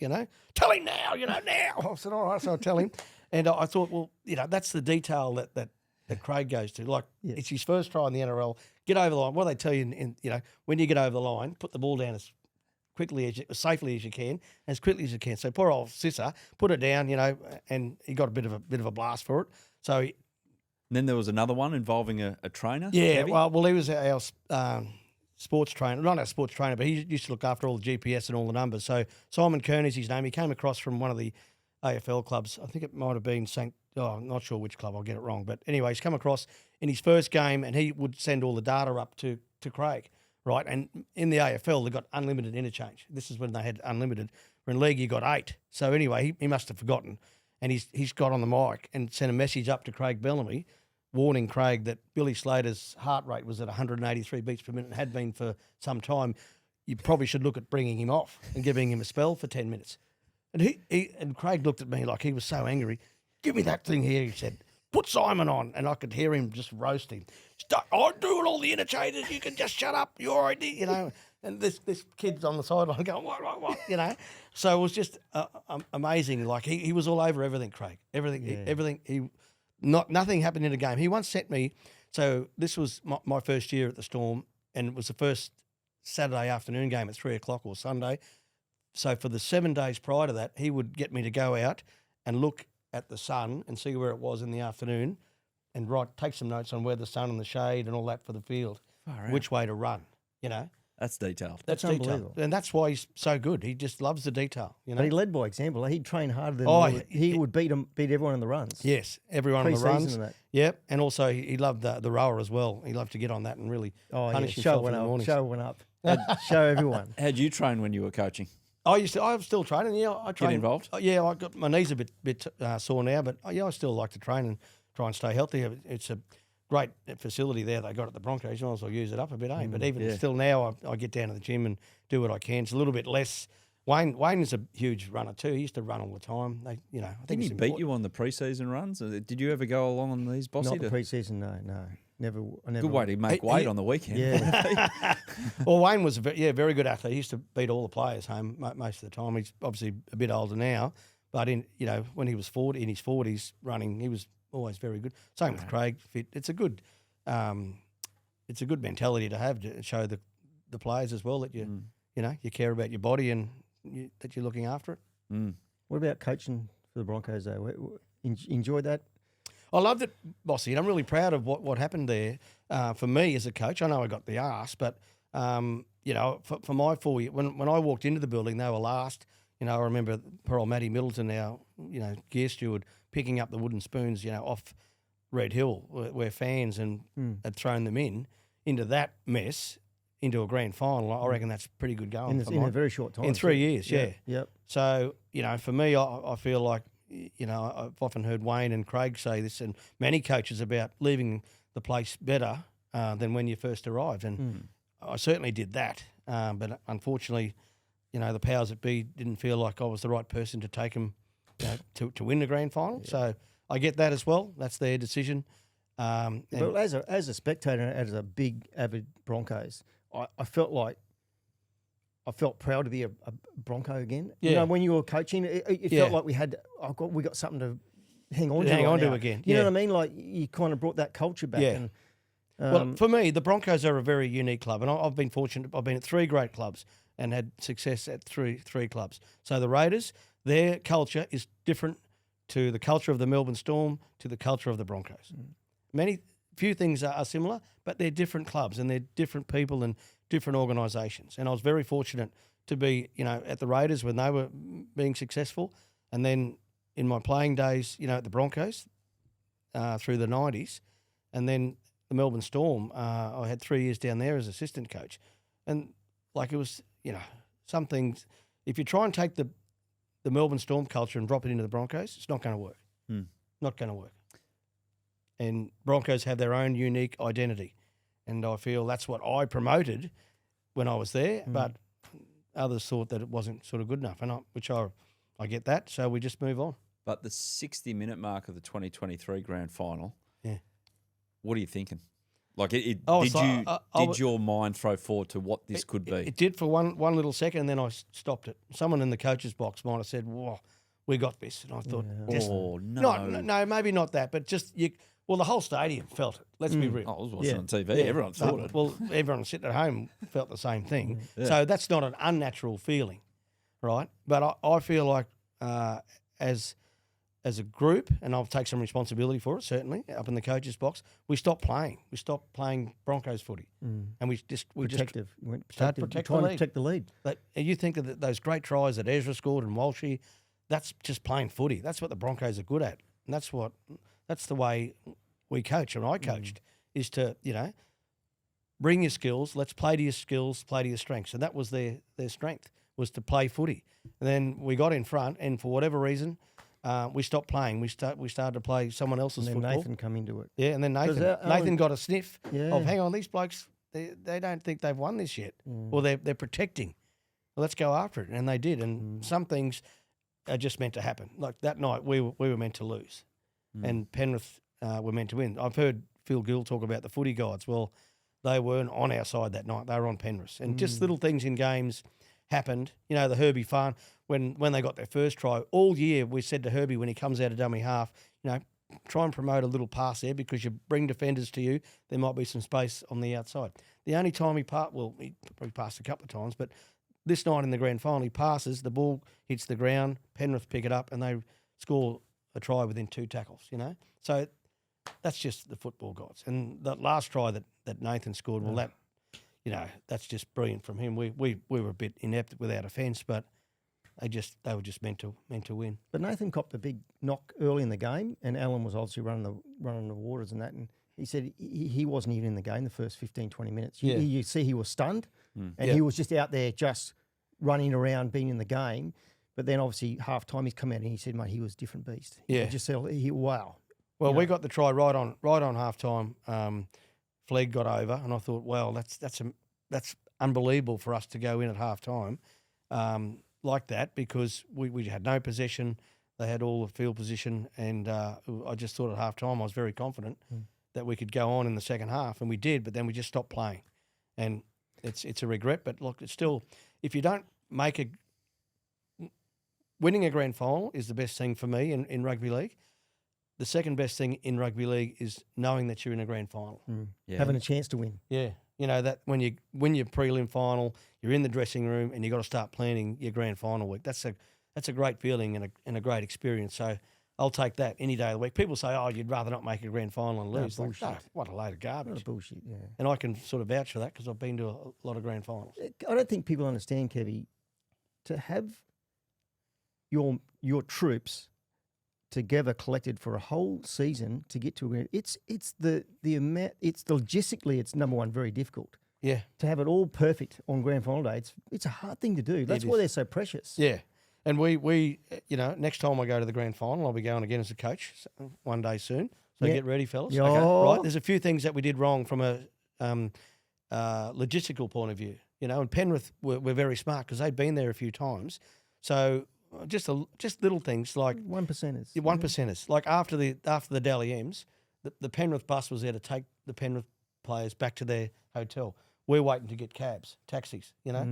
Tell him now, now. I said, all right, so I'll tell him. And I thought, well, that's the detail that Craig goes to. Like, it's his first try in the NRL. Get over the line. What do they tell you when you get over the line, put the ball down as as safely as you can, as quickly as you can. So poor old Sissa put her down, and he got a bit of a blast for it. So And then there was another one involving a trainer. yeah, Kevy? well, he was our sports trainer, not our sports trainer, but he used to look after all the GPS and all the numbers. So Simon Kearney's his name. He came across from one of the AFL clubs. I think it might have been I'm not sure which club. I'll get it wrong. But anyway, he's come across in his first game, and he would send all the data up to Craig, right? And in the AFL, they got unlimited interchange. This is when they had unlimited. Where in league, you got 8. So anyway, he must have forgotten. And he's got on the mic and sent a message up to Craig Bellamy, warning Craig that Billy Slater's heart rate was at 183 beats per minute and had been for some time. You probably should look at bringing him off and giving him a spell for 10 minutes. And and Craig looked at me like he was so angry. Give me that thing here, he said. Put Simon on. And I could hear him just roast him. I'm doing all the interchanges. You can just shut up. You're already, And this kid's on the sideline going, what? So it was just amazing. Like he was all over everything, Craig. Everything. Nothing happened in a game. He once sent me. So this was my first year at the Storm, and it was the first Saturday afternoon game at 3:00 or Sunday. So for the 7 days prior to that, he would get me to go out and look at the sun and see where it was in the afternoon, and take some notes on where the sun and the shade and all that for the field, which way to run. That's detailed. That's unbelievable. detail. And that's why he's so good. He just loves the detail. But he led by example. He'd train harder than he would beat everyone in the runs. Yes, everyone on the Pre-season runs. and that. Yep, and also he loved the rower as well. He loved to get on that and really punish himself in the mornings. Show went up. Show everyone. How'd you train when you were coaching? I'm still training. Yeah, I train. Get involved? Yeah, I got my knees a bit sore now, but I still like to train and try and stay healthy. It's a great facility there they got at the Broncos. You might as well use it up a bit, eh? But even still now, I get down to the gym and do what I can. It's a little bit less. Wayne is a huge runner too. He used to run all the time. I think Didn't he beat you on the pre-season runs? Did you ever go along on these, Bossy? Not the pre-season, no. Never. I never. Good way to make weight on the weekend. Yeah. Well, Wayne was a very good athlete. He used to beat all the players home most of the time. He's obviously a bit older now, but when he was in his 40s running, he was always very good. Same with Craig. Fit. It's a good mentality to have to show the players as well that you care about your body and that you're looking after it. Mm. What about coaching for the Broncos though? Enjoyed that? I loved it, Bossy, and I'm really proud of what happened there for me as a coach. I know I got the arse, but for my 4 years, when I walked into the building, they were last. I remember poor old Matty Middleton, our gear steward, picking up the wooden spoons, off Red Hill where fans had thrown them into that mess, into a grand final. I reckon that's pretty good going. In a very short time. In 3 years, yeah. Yep. So, for me, I feel like, I've often heard Wayne and Craig say this, and many coaches, about leaving the place better than when you first arrived. And I certainly did that. But unfortunately, the powers that be didn't feel like I was the right person to take them to win the grand final. Yeah. So I get that as well. That's their decision. But as a spectator, as a big avid Broncos, I felt proud to be a Bronco again. Yeah. When you were coaching, it felt like we got something to hang on to. Again. You know what I mean? Like you kind of brought that culture back. Yeah. And, well, for me, the Broncos are a very unique club, and I've been fortunate. I've been at 3 great clubs and had success at three clubs. So the Raiders, their culture is different to the culture of the Melbourne Storm, to the culture of the Broncos. Few things are similar, but they're different clubs and they're different people and different organisations. And I was very fortunate to be, at the Raiders when they were being successful, and then in my playing days, at the Broncos through the 90s, and then the Melbourne Storm. I had 3 years down there as assistant coach, and it was, some things. If you try and take the Melbourne Storm culture and drop it into the Broncos, it's not going to work. Not going to work. And Broncos have their own unique identity. And I feel that's what I promoted when I was there, but others thought that it wasn't sort of good enough, which I get that, so we just move on. But the 60-minute mark of the 2023 grand final, what are you thinking? Did your mind throw forward to what this could be? It did for one little second, and then I stopped it. Someone in the coach's box might have said, "Whoa, we got this," and I thought, no, no, maybe not that, but just Well, the whole stadium felt it. Let's be real. I was watching Yeah. on TV. Everyone thought it. Well, everyone sitting at home felt the same thing. Yeah. So that's not an unnatural feeling, right? But I feel like as a group, and I'll take some responsibility for it, certainly, up in the coach's box, we stopped playing. We stopped playing Broncos footy. And we just Protective. You went Start protective. protect Trying the to protect the lead. and you think that those great tries that Ezra scored and Walshy, that's just playing footy. That's what the Broncos are good at. And that's the way we coach, and I coached, is to, bring your skills, let's play to your skills, play to your strengths. And that was their strength, was to play footy. And then we got in front, and for whatever reason, we stopped playing. We started to play someone else's And then football. Nathan come into it. Yeah, and then Nathan Alan- got a sniff Yeah. of, hang on, these blokes, they don't think they've won this yet. Or they're protecting. Well, let's go after it. And they did. And some things are just meant to happen. Like that night, we were meant to lose. And Penrith were meant to win. I've heard Phil Gill talk about the footy guides. Well, they weren't on our side that night. They were on Penrith. And just little things in games happened. The Herbie Farn, when they got their first try, all year we said to Herbie when he comes out of dummy half, try and promote a little pass there because you bring defenders to you. There might be some space on the outside. The only time he probably passed a couple of times, but this night in the grand final, he passes, the ball hits the ground, Penrith pick it up, and they score a try within 2 tackles, So that's just the football gods. And the last try that Nathan scored, well, that's just brilliant from him. We were a bit inept with our defence, but they were just meant to win. But Nathan copped a big knock early in the game, and Alan was obviously running the waters and that. And he said he wasn't even in the game the first 15, 20 minutes. You see he was stunned, and he was just out there just running around, being in the game. But then obviously half time he's come out and he said, mate, he was a different beast. Yeah. He just said, wow. Well, we got the try right on half time. Flegg got over, and I thought, well, that's unbelievable for us to go in at half time like that, because we had no possession. They had all the field position, and I just thought at half time I was very confident that we could go on in the second half, and we did, but then we just stopped playing. And it's a regret, but look, it's still, if you don't make winning a grand final is the best thing for me in rugby league. The second best thing in rugby league is knowing that you're in a grand final. Having a chance to win. Yeah. That when you win your prelim final, you're in the dressing room and you got to start planning your grand final week. That's a great feeling and a great experience. So I'll take that any day of the week. People say, oh, you'd rather not make a grand final and lose. bullshit. Like, no, what a load of garbage. What a bullshit, yeah. And I can sort of vouch for that because I've been to a lot of grand finals. I don't think people understand, Kevy, to have your troops together collected for a whole season to get to it's the amount, it's logistically, it's number one, very difficult. Yeah. To have it all perfect on grand final day, it's a hard thing to do. That's why they're so precious. Yeah. And we next time I go to the grand final, I'll be going again as a coach one day soon. So get ready, fellas. Yeah. Okay. Right. There's a few things that we did wrong from a logistical point of view. And Penrith were very smart because they'd been there a few times. So just little things like 1%ers. 1%ers. Like after the Dally M's, the Penrith bus was there to take the Penrith players back to their hotel. We're waiting to get cabs, taxis. Yeah.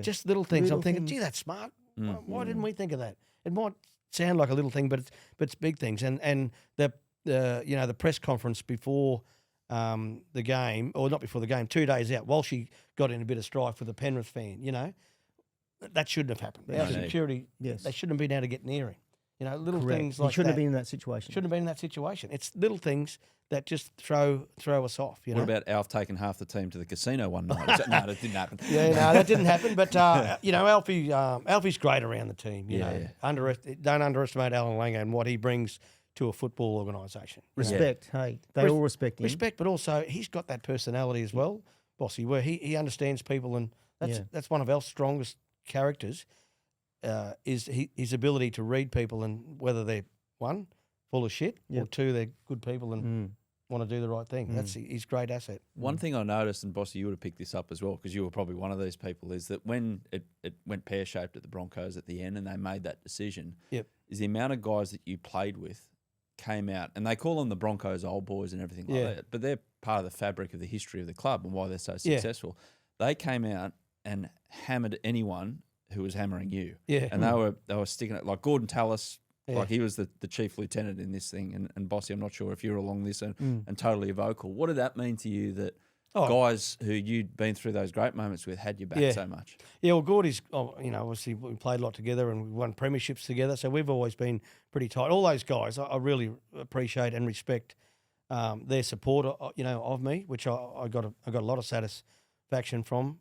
Just little things. Little I'm thinking, things. gee, that's smart. Why didn't we think of that? It might sound like a little thing, but it's big things. And the press conference before the game, or not before the game, 2 days out, while she got in a bit of strife with a Penrith fan, that shouldn't have happened. Our security, Yes. they shouldn't have been able to get near him. Little Correct. things He like shouldn't that. have been in that situation. Shouldn't have been in that situation. It's little things that just throw us off. What about Alf taking half the team to the casino one night? No, that didn't happen. Yeah, no, that didn't happen. But Alfie's great around the team. Don't underestimate Alan Langer and what he brings to a football organisation. Respect. Hey, they all respect him. Respect, but also he's got that personality as well, Bossy, where he understands people, and that's one of our strongest characters. Is his ability to read people, and whether they're one, full of shit, or two, they're good people and want to do the right thing. That's his great asset. One thing I noticed, and Bossy, you would have picked this up as well, because you were probably one of these people, is that when it went pear-shaped at the Broncos at the end and they made that decision, is the amount of guys that you played with came out, and they call them the Broncos old boys and everything like that, but they're part of the fabric of the history of the club and why they're so successful. They came out and hammered anyone who was hammering you. Yeah. And they were sticking it, like Gordon Tallis Like he was the chief lieutenant in this thing, and Bossy, I'm not sure if you're along this and totally vocal. What did that mean to you that guys who you'd been through those great moments with had your back so much? Yeah, well, Gordy's, obviously we played a lot together and we won premierships together, so we've always been pretty tight. All those guys, I really appreciate and respect their support, of me, which I got a lot of satisfaction from.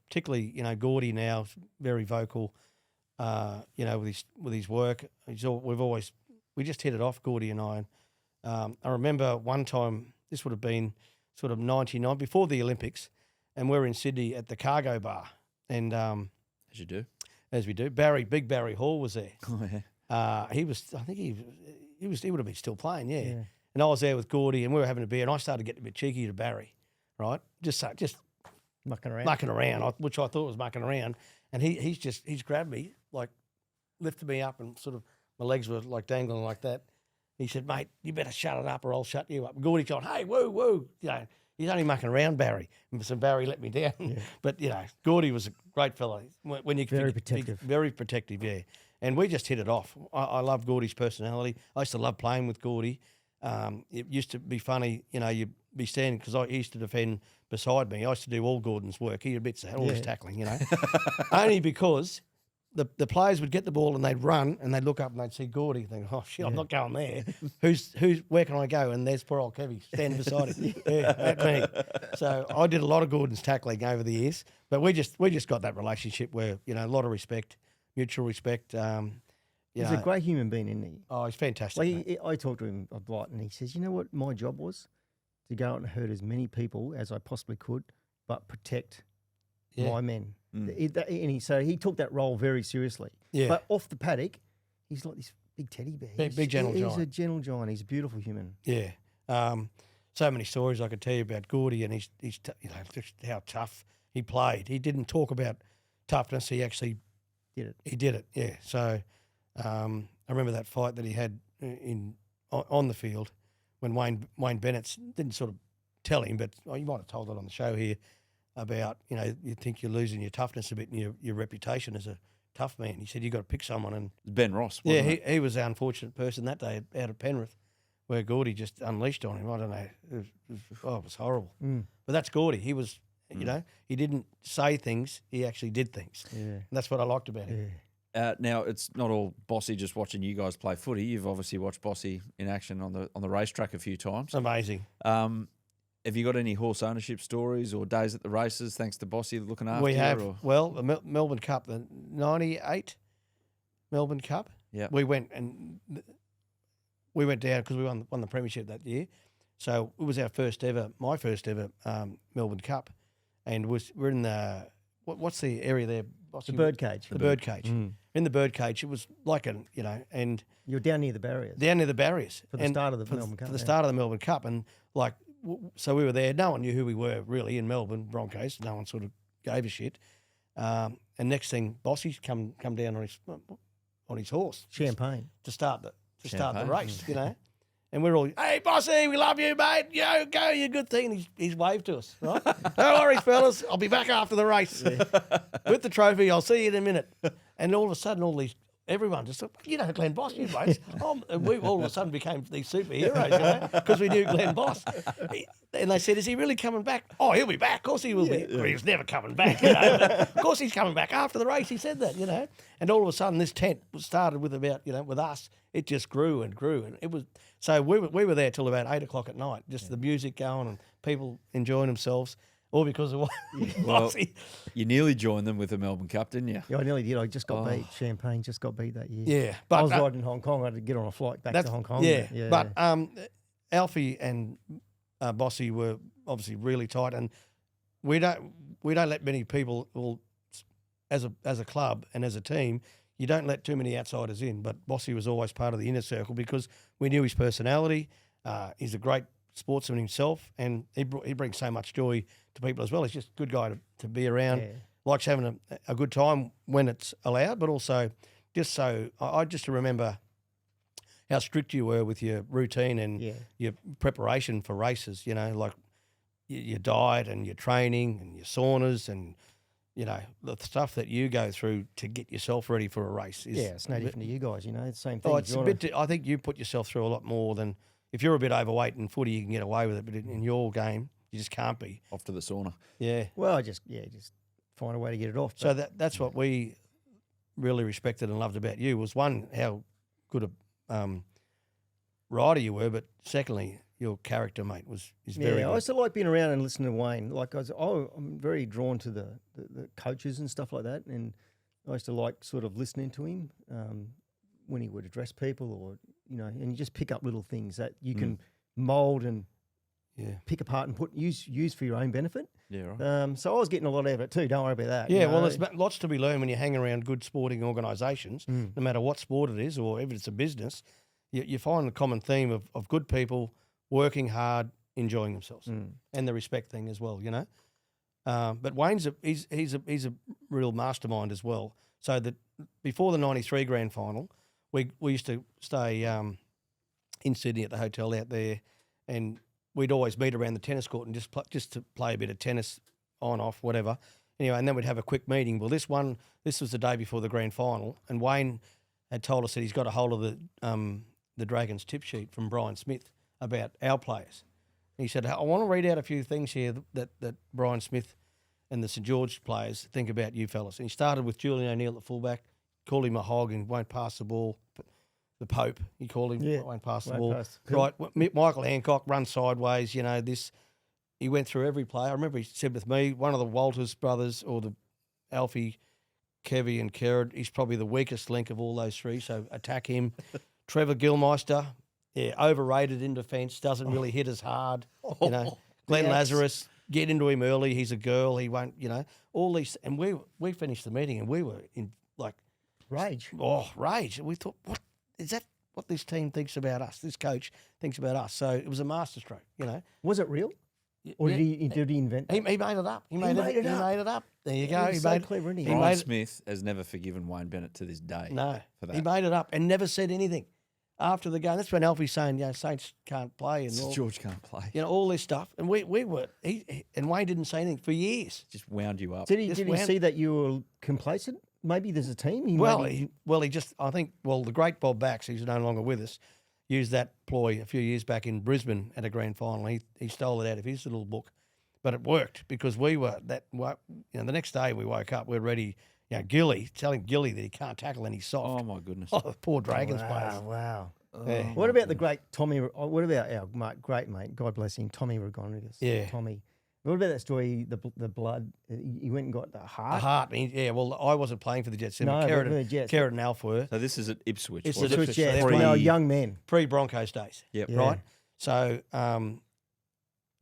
Particularly, Gordy now is very vocal. With his work, we just hit it off, Gordy and I. And I remember one time, this would have been sort of 99 before the Olympics, and we're in Sydney at the Cargo Bar, and as we do, Big Barry Hall was there. Oh yeah. He would have been still playing, yeah. And I was there with Gordy, and we were having a beer, and I started getting a bit cheeky to Barry, right? Just Mucking around, which I thought was mucking around, and he's grabbed me, like lifted me up, and sort of my legs were like dangling like that. He said, "Mate, you better shut it up, or I'll shut you up." Gordy's going, "Hey, woo, he's only mucking around, Barry." And so Barry let me down, but Gordy was a great fellow. When you very protective, very protective, yeah. And we just hit it off. I love Gordy's personality. I used to love playing with Gordy. It used to be funny, you'd be standing, because I used to defend beside me. I used to do all Gordon's work. He admits that, all his tackling, only because the players would get the ball and they'd run and they'd look up and they'd see Gordy and think, oh shit, I'm not going there. Where can I go? And there's poor old Kevy standing beside him. Yeah, that's me. So I did a lot of Gordon's tackling over the years, but we just got that relationship where, a lot of respect, mutual respect. He's a great human being, isn't he? Oh, he's fantastic. I talked to him a lot, and he says, "You know what my job was? To go out and hurt as many people as I possibly could, but protect my men." So he took that role very seriously. Yeah. But off the paddock, he's like this big teddy bear. Big gentle giant. He's a gentle giant. He's a beautiful human. Yeah. So many stories I could tell you about Gordy, and he's just how tough he played. He didn't talk about toughness. He actually did it. He did it. Yeah. So I remember that fight that he had on the field when Wayne Bennet didn't sort of tell him, but you might have told it on the show here about, you think you're losing your toughness a bit and your reputation as a tough man. He said, you got to pick someone. And Ben Ross, wasn't it? He was the unfortunate person that day out of Penrith, where Gordy just unleashed on him. I don't know. It was horrible. But that's Gordy. He was, he didn't say things. He actually did things. Yeah. And that's what I liked about him. Yeah. Now, it's not all Bossy just watching you guys play footy. You've obviously watched Bossy in action on the racetrack a few times. Amazing. Have you got any horse ownership stories or days at the races thanks to Bossy looking after you? We have. Well, the Melbourne Cup, the 98 Melbourne Cup. Yeah. We went down because we won the premiership that year. So it was my first ever Melbourne Cup, and we're in the what's the area there? The birdcage. The birdcage. In the birdcage, it was like and you're down near the barriers. For the start of the Melbourne Cup. For the start of the Melbourne Cup, and so we were there. No one knew who we were really in Melbourne, Broncos. No one sort of gave a shit. And next thing, Bossy's come down on his horse, Champagne, to start the race, And we're all, "Hey, Bossy, we love you, mate. Yo, go, you good thing." And he's waved to us, right? "No worries, fellas. I'll be back after the race with the trophy. I'll see you in a minute." And all of a sudden, everyone just thought, Glen Boss, you blokes. We all of a sudden became these superheroes, because we knew Glen Boss. And they said, "Is he really coming back?" "Oh, he'll be back. Of course he will be." Well, he was never coming back, But of course he's coming back after the race. He said that, And all of a sudden, this tent started with about, with us. It just grew and grew, and it was. So we were there till about 8 o'clock at night, just the music going and people enjoying themselves, all because of what Bossy. You nearly joined them with the Melbourne Cup, didn't you? Yeah, I nearly did. I just got beat. Champagne just got beat that year. Yeah, but I was riding in Hong Kong. I had to get on a flight back to Hong Kong. Yeah. But Alfie and Bossy were obviously really tight, and we don't let many people, as a club and as a team, you don't let too many outsiders in. But Bossy was always part of the inner circle because we knew his personality. He's a great sportsman himself, and he brings so much joy to people as well. He's just a good guy to be around. Yeah. Likes having a good time when it's allowed, but also just so I just remember how strict you were with your routine and your preparation for races. Like your diet and your training and your saunas and you know, the stuff that you go through to get yourself ready for a race is Yeah, it's no different to you guys. You know, it's the same thing. Oh, If it's you a wanna- bit. I think you put yourself through a lot more than if you're a bit overweight in footy, you can get away with it. But in your game, you just can't be. Off to the sauna. Yeah. Well, I just find a way to get it off. So but- that's what we really respected and loved about you was one how good a rider you were, but secondly your character, mate, is very I good. used to like being around and listening to Wayne. Like I'm very drawn to the coaches and stuff like that, and I used to like sort of listening to him when he would address people, or and you just pick up little things that you can mould and pick apart and use for your own benefit. Yeah, right. So I was getting a lot out of it too. Don't worry about that. Yeah, you well, know. there's lots to be learned when you hang around good sporting organisations, no matter what sport it is or if it's a business. You find a common theme of good people working hard, enjoying themselves, and the respect thing as well. But Wayne's he's a real mastermind as well. So that before the '93 grand final, we used to stay in Sydney at the hotel out there, and we'd always meet around the tennis court and just to play a bit of tennis on, off, whatever. Anyway, and then we'd have a quick meeting. Well, this was the day before the grand final, and Wayne had told us that he's got a hold of the Dragons tip sheet from Brian Smith about our players. And he said, I want to read out a few things here that Brian Smith and the St George players think about you fellas. And he started with Julian O'Neill at fullback, called him a hog and won't pass the ball. The Pope, he called him, won't pass the ball. Right, Michael Hancock runs sideways, this. He went through every player. I remember he said with me, one of the Walters brothers or the Alfie, Kevy and Kerrod, he's probably the weakest link of all those three, so attack him. Trevor Gilmeister, overrated in defence, doesn't really hit as hard, Glen Lazarus, get into him early, he's a girl, he won't, all these. And we finished the meeting and we were in, like... Rage. Oh, rage. And we thought, what is that what this team thinks about us, this coach thinks about us? So it was a masterstroke, Was it real? Or did he invent that? He made it up. He made it up. There you go. He's so clever, isn't he? Brian Smith has never forgiven Wayne Bennett to this day. No, for that. he made it up and never said anything after the game. That's when Alfie's saying, Saints can't play and all, George can't play. all this stuff. And we were, and Wayne didn't say anything for years. Just wound you up. Did he see that you were complacent? Maybe there's a team. He just, I think, the great Bob Bax, who's no longer with us, used that ploy a few years back in Brisbane at a grand final. He stole it out of his little book. But it worked because we were the next day we woke up, we were ready, telling Gilly that he can't tackle and he's soft. Oh, my goodness. Oh, the poor Dragons players. Wow. Yeah. What about the great Tommy? What about our great mate? God bless him, Tommy Raudonikis. Yeah. Tommy. What about that story? The blood. He went and got the heart. A heart. I wasn't playing for the Jets. No, Kerrod but the Jets. and Alf were. So this is at Ipswich. It's was it? Ipswich, yeah, Pre- when they were young men. Pre-Broncos days. Yep. Yeah. Right? So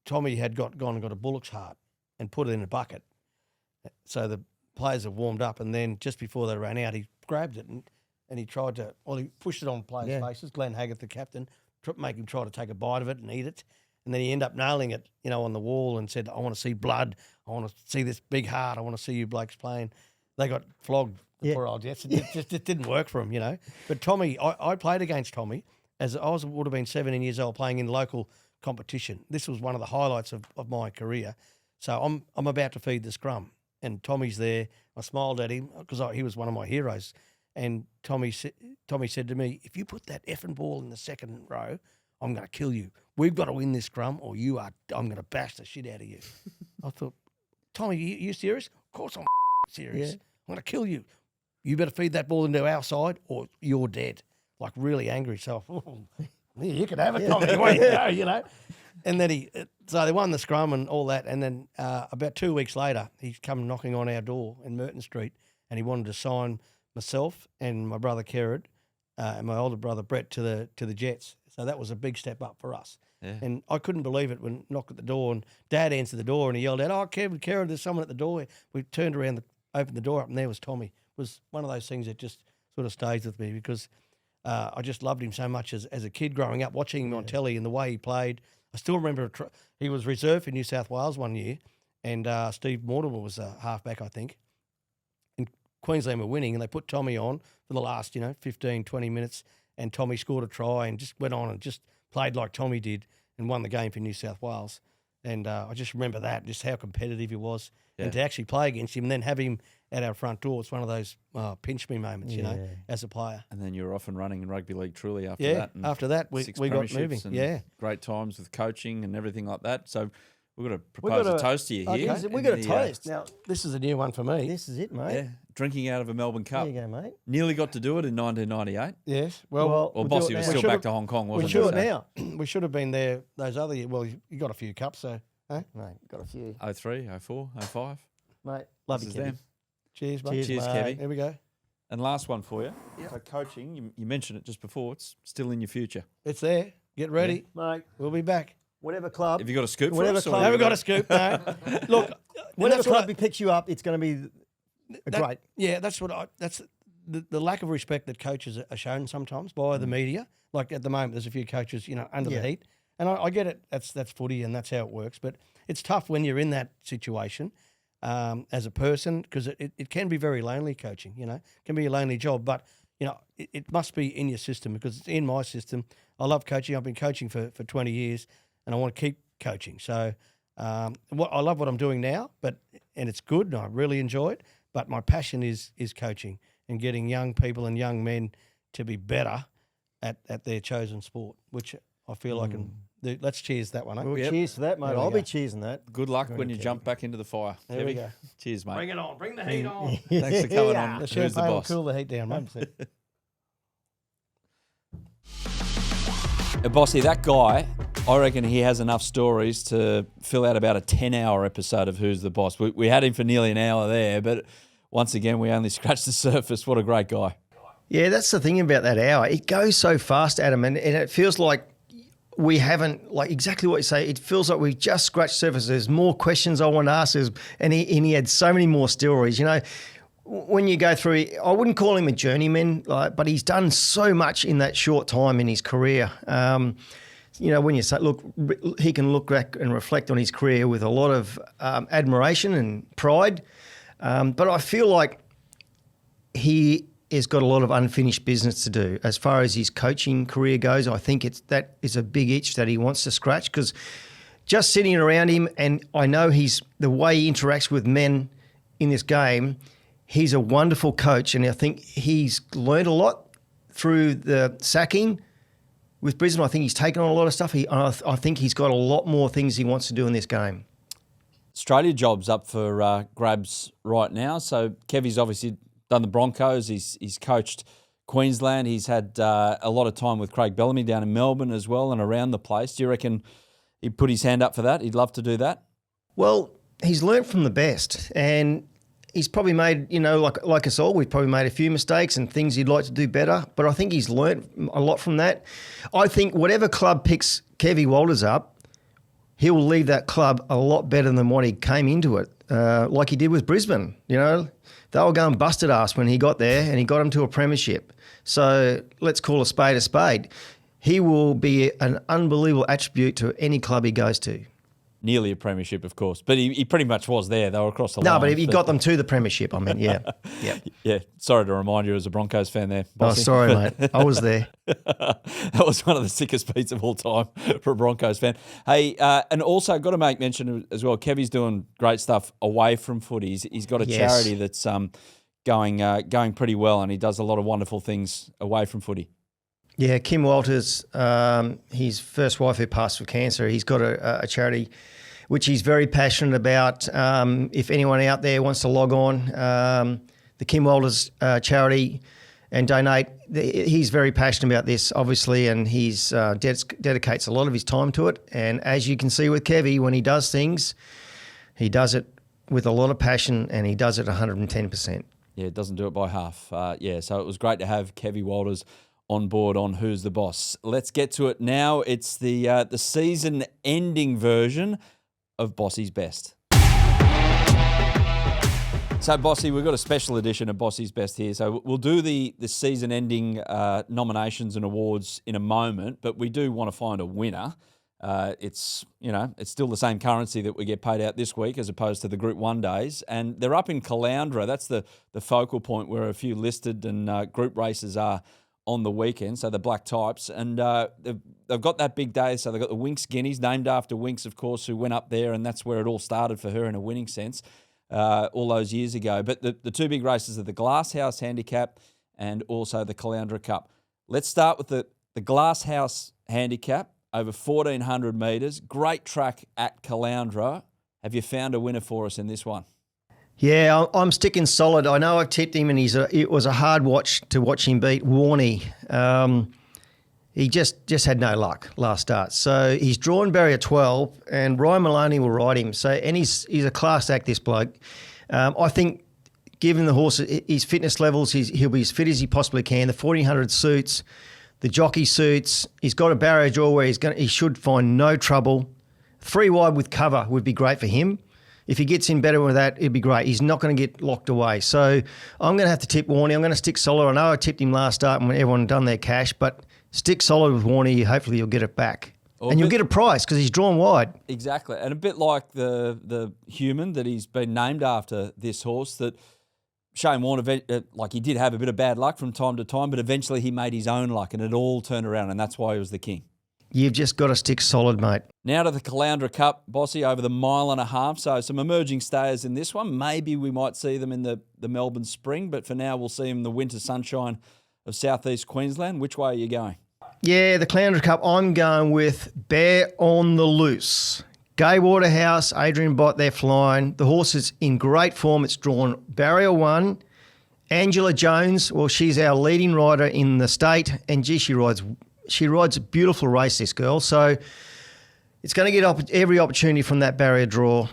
Tommy had gone and got a bullock's heart and put it in a bucket. So the players have warmed up, and then just before they ran out, he grabbed it and he tried to, he pushed it on players' faces. Glenn Haggett, the captain, make him try to take a bite of it and eat it. And then he ended up nailing it, on the wall and said, I want to see blood. I want to see this big heart. I want to see you blokes playing. They got flogged, the poor old Jets. It just didn't work for him, But Tommy, I played against Tommy as I would have been 17 years old playing in local competition. This was one of the highlights of my career. So I'm about to feed the scrum and Tommy's there. I smiled at him because he was one of my heroes. And Tommy said to me, if you put that effing ball in the second row, I'm going to kill you. We've got to win this scrum or I'm going to bash the shit out of you. I thought, Tommy, you serious? Of course I'm serious. Yeah. I'm going to kill you. You better feed that ball into our side or you're dead. Like really angry. So, you can have it, Tommy. Away you go, And then so they won the scrum and all that. And then about 2 weeks later, he's come knocking on our door in Merton Street and he wanted to sign myself and my brother Kerrod and my older brother Brett to the Jets. So that was a big step up for us. Yeah. And I couldn't believe it when knocked at the door and Dad answered the door and he yelled out, "Oh, Kevin, Kerrod, there's someone at the door." We turned around, opened the door up, and there was Tommy. It was one of those things that just sort of stays with me because I just loved him so much as a kid growing up, watching him on telly and the way he played. I still remember he was reserve for New South Wales one year, and Steve Mortimer was a halfback, I think. And Queensland were winning, and they put Tommy on for the last, 15, 20 minutes, and Tommy scored a try and just went on and just played like Tommy did and won the game for New South Wales. And I just remember that, just how competitive he was. And to actually play against him and then have him at our front door, it's one of those pinch me moments, you know, as a player. And then you were off and running in rugby league truly after Yeah, that. And after that, we got moving. And great times with coaching and everything like that. So we've got to propose a toast to you here. We've got a toast. Now, this is a new one for me. This is it, mate. Yeah, drinking out of a Melbourne Cup. There you go, mate. Nearly got to do it in 1998. Yes. Well, Well, Bossy was still back to Hong Kong, wasn't We he? should now. we should have been there those other years. Well, you got a few cups, so, Mate, got a few. 03, 04, 05. Mate, love This you, is Kevy. them. cheers, mate. Cheers, mate. Kevy. Here we go. And last one for you. So coaching, you mentioned it just before, it's still in your future. It's there. Get ready. Mate, We'll be back. whatever club, Have you got a scoop for Whatever us? or club- I you haven't got a scoop, no. Look, whatever that's what club picks you up, it's going to be great. Yeah, that's the lack of respect that coaches are shown sometimes by the media. Like at the moment, there's a few coaches, under the heat. And I get it. That's footy and that's how it works. But it's tough when you're in that situation as a person because it can be very lonely coaching, It can be a lonely job. But, it must be in your system because it's in my system. I love coaching. I've been coaching for 20 years and I want to keep coaching. So I love what I'm doing now, and it's good and I really enjoy it. But my passion is coaching and getting young people and young men to be better at their chosen sport, which I feel I can do. Let's cheers that one. Eh? Well, Yep. cheers to that, mate. There we I'll go. be cheersing that. Good luck when you jump back into the fire. There we Kevy. go. Cheers, mate. Bring it on. Bring the heat on. Thanks for coming on. The Who's the champagne will boss? cool the heat down, mate. Bossy, that guy, I reckon he has enough stories to fill out about a 10-hour episode of Who's the Boss. We had him for nearly an hour there, but once again, we only scratched the surface. What a great guy. Yeah, that's the thing about that hour. It goes so fast, Adam, and it feels like we haven't, like exactly what you say, it feels like we've just scratched the surface. There's more questions I want to ask, and he had so many more stories. When you go through, I wouldn't call him a journeyman, but he's done so much in that short time in his career. When you say, look, he can look back and reflect on his career with a lot of admiration and pride. But I feel like he has got a lot of unfinished business to do. As far as his coaching career goes, I think that is a big itch that he wants to scratch because just sitting around him, and I know the way he interacts with men in this game, he's a wonderful coach, and I think he's learned a lot through the sacking with Brisbane. I think he's taken on a lot of stuff. I think he's got a lot more things he wants to do in this game. Australia job's up for grabs right now. So Kevy's obviously done the Broncos. He's coached Queensland. He's had a lot of time with Craig Bellamy down in Melbourne as well and around the place. Do you reckon he'd put his hand up for that? He'd love to do that? Well, he's learnt from the best, and he's probably made, like us all, we've probably made a few mistakes and things he'd like to do better, but I think he's learnt a lot from that. I think whatever club picks Kevy Walters up, he will leave that club a lot better than what he came into it, like he did with Brisbane. They were going busted ass when he got there, and he got him to a premiership. So let's call a spade a spade. He will be an unbelievable attribute to any club he goes to. Nearly a premiership, of course. But he pretty much was there. They were across the line. No, but he got them to the premiership, yeah. Yep. Yeah, sorry to remind you as a Broncos fan there, Oh, Bossy. sorry, mate. I was there. That was one of the sickest beats of all time for a Broncos fan. Hey, and also got to make mention as well, Kevy's doing great stuff away from footy. He's got a charity that's going pretty well, and he does a lot of wonderful things away from footy. Yeah, Kim Walters, his first wife who passed with cancer, he's got a charity which he's very passionate about. If anyone out there wants to log on, the Kim Walters charity and donate, he's very passionate about this, obviously, and he's dedicates a lot of his time to it. And as you can see with Kevy, when he does things, he does it with a lot of passion, and he does it 110%. Yeah, it doesn't do it by half. So it was great to have Kevy Walters on board on Who's the Boss. Let's get to it now. It's the season-ending version of Bossy's Best. So, Bossy, we've got a special edition of Bossy's Best here. So we'll do the season-ending nominations and awards in a moment, but we do want to find a winner. It's still the same currency that we get paid out this week as opposed to the Group 1 days. And they're up in Caloundra. That's the focal point where a few listed and group races are on the weekend, so the Black Types, and they've got that big day. So they've got the Winks Guineas, named after Winks, of course, who went up there, and that's where it all started for her in a winning sense all those years ago. But the two big races are the Glasshouse Handicap and also the Caloundra Cup. Let's start with the Glasshouse Handicap over 1,400 metres. Great track at Caloundra. Have you found a winner for us in this one? Yeah, I'm sticking solid. I know I've tipped him, and it was a hard watch to watch him beat Warney. He just had no luck last start. So he's drawn barrier 12, and Ryan Maloney will ride him. And he's a class act, this bloke. I think, given the horse his fitness levels, he'll be as fit as he possibly can. The 1,400 suits, the jockey suits. He's got a barrier draw where he should find no trouble. 3 wide with cover would be great for him. If he gets in better with that, it'd be great. He's not going to get locked away. So I'm going to have to tip Warney. I'm going to stick solid. I know I tipped him last start when everyone done their cash, but stick solid with Warney. Hopefully you'll get it back. And you'll get a price because he's drawn wide. Exactly. And a bit like the human that he's been named after, this horse, that Shane Warne, he did have a bit of bad luck from time to time, but eventually he made his own luck and it all turned around, and that's why he was the king. You've just got to stick solid, mate. Now to the Caloundra Cup, Bossy, over the 1.5 miles. So some emerging stayers in this one. Maybe we might see them in the Melbourne Spring, but for now we'll see them in the winter sunshine of southeast Queensland. Which way are you going? Yeah, the Caloundra Cup, I'm going with Bear on the Loose. Gay Waterhouse, Adrian Bott, they're flying. The horse is in great form. It's drawn barrier 1. Angela Jones, well, she's our leading rider in the state, and gee, she rides a beautiful race, this girl. So it's going to get every opportunity from that barrier draw,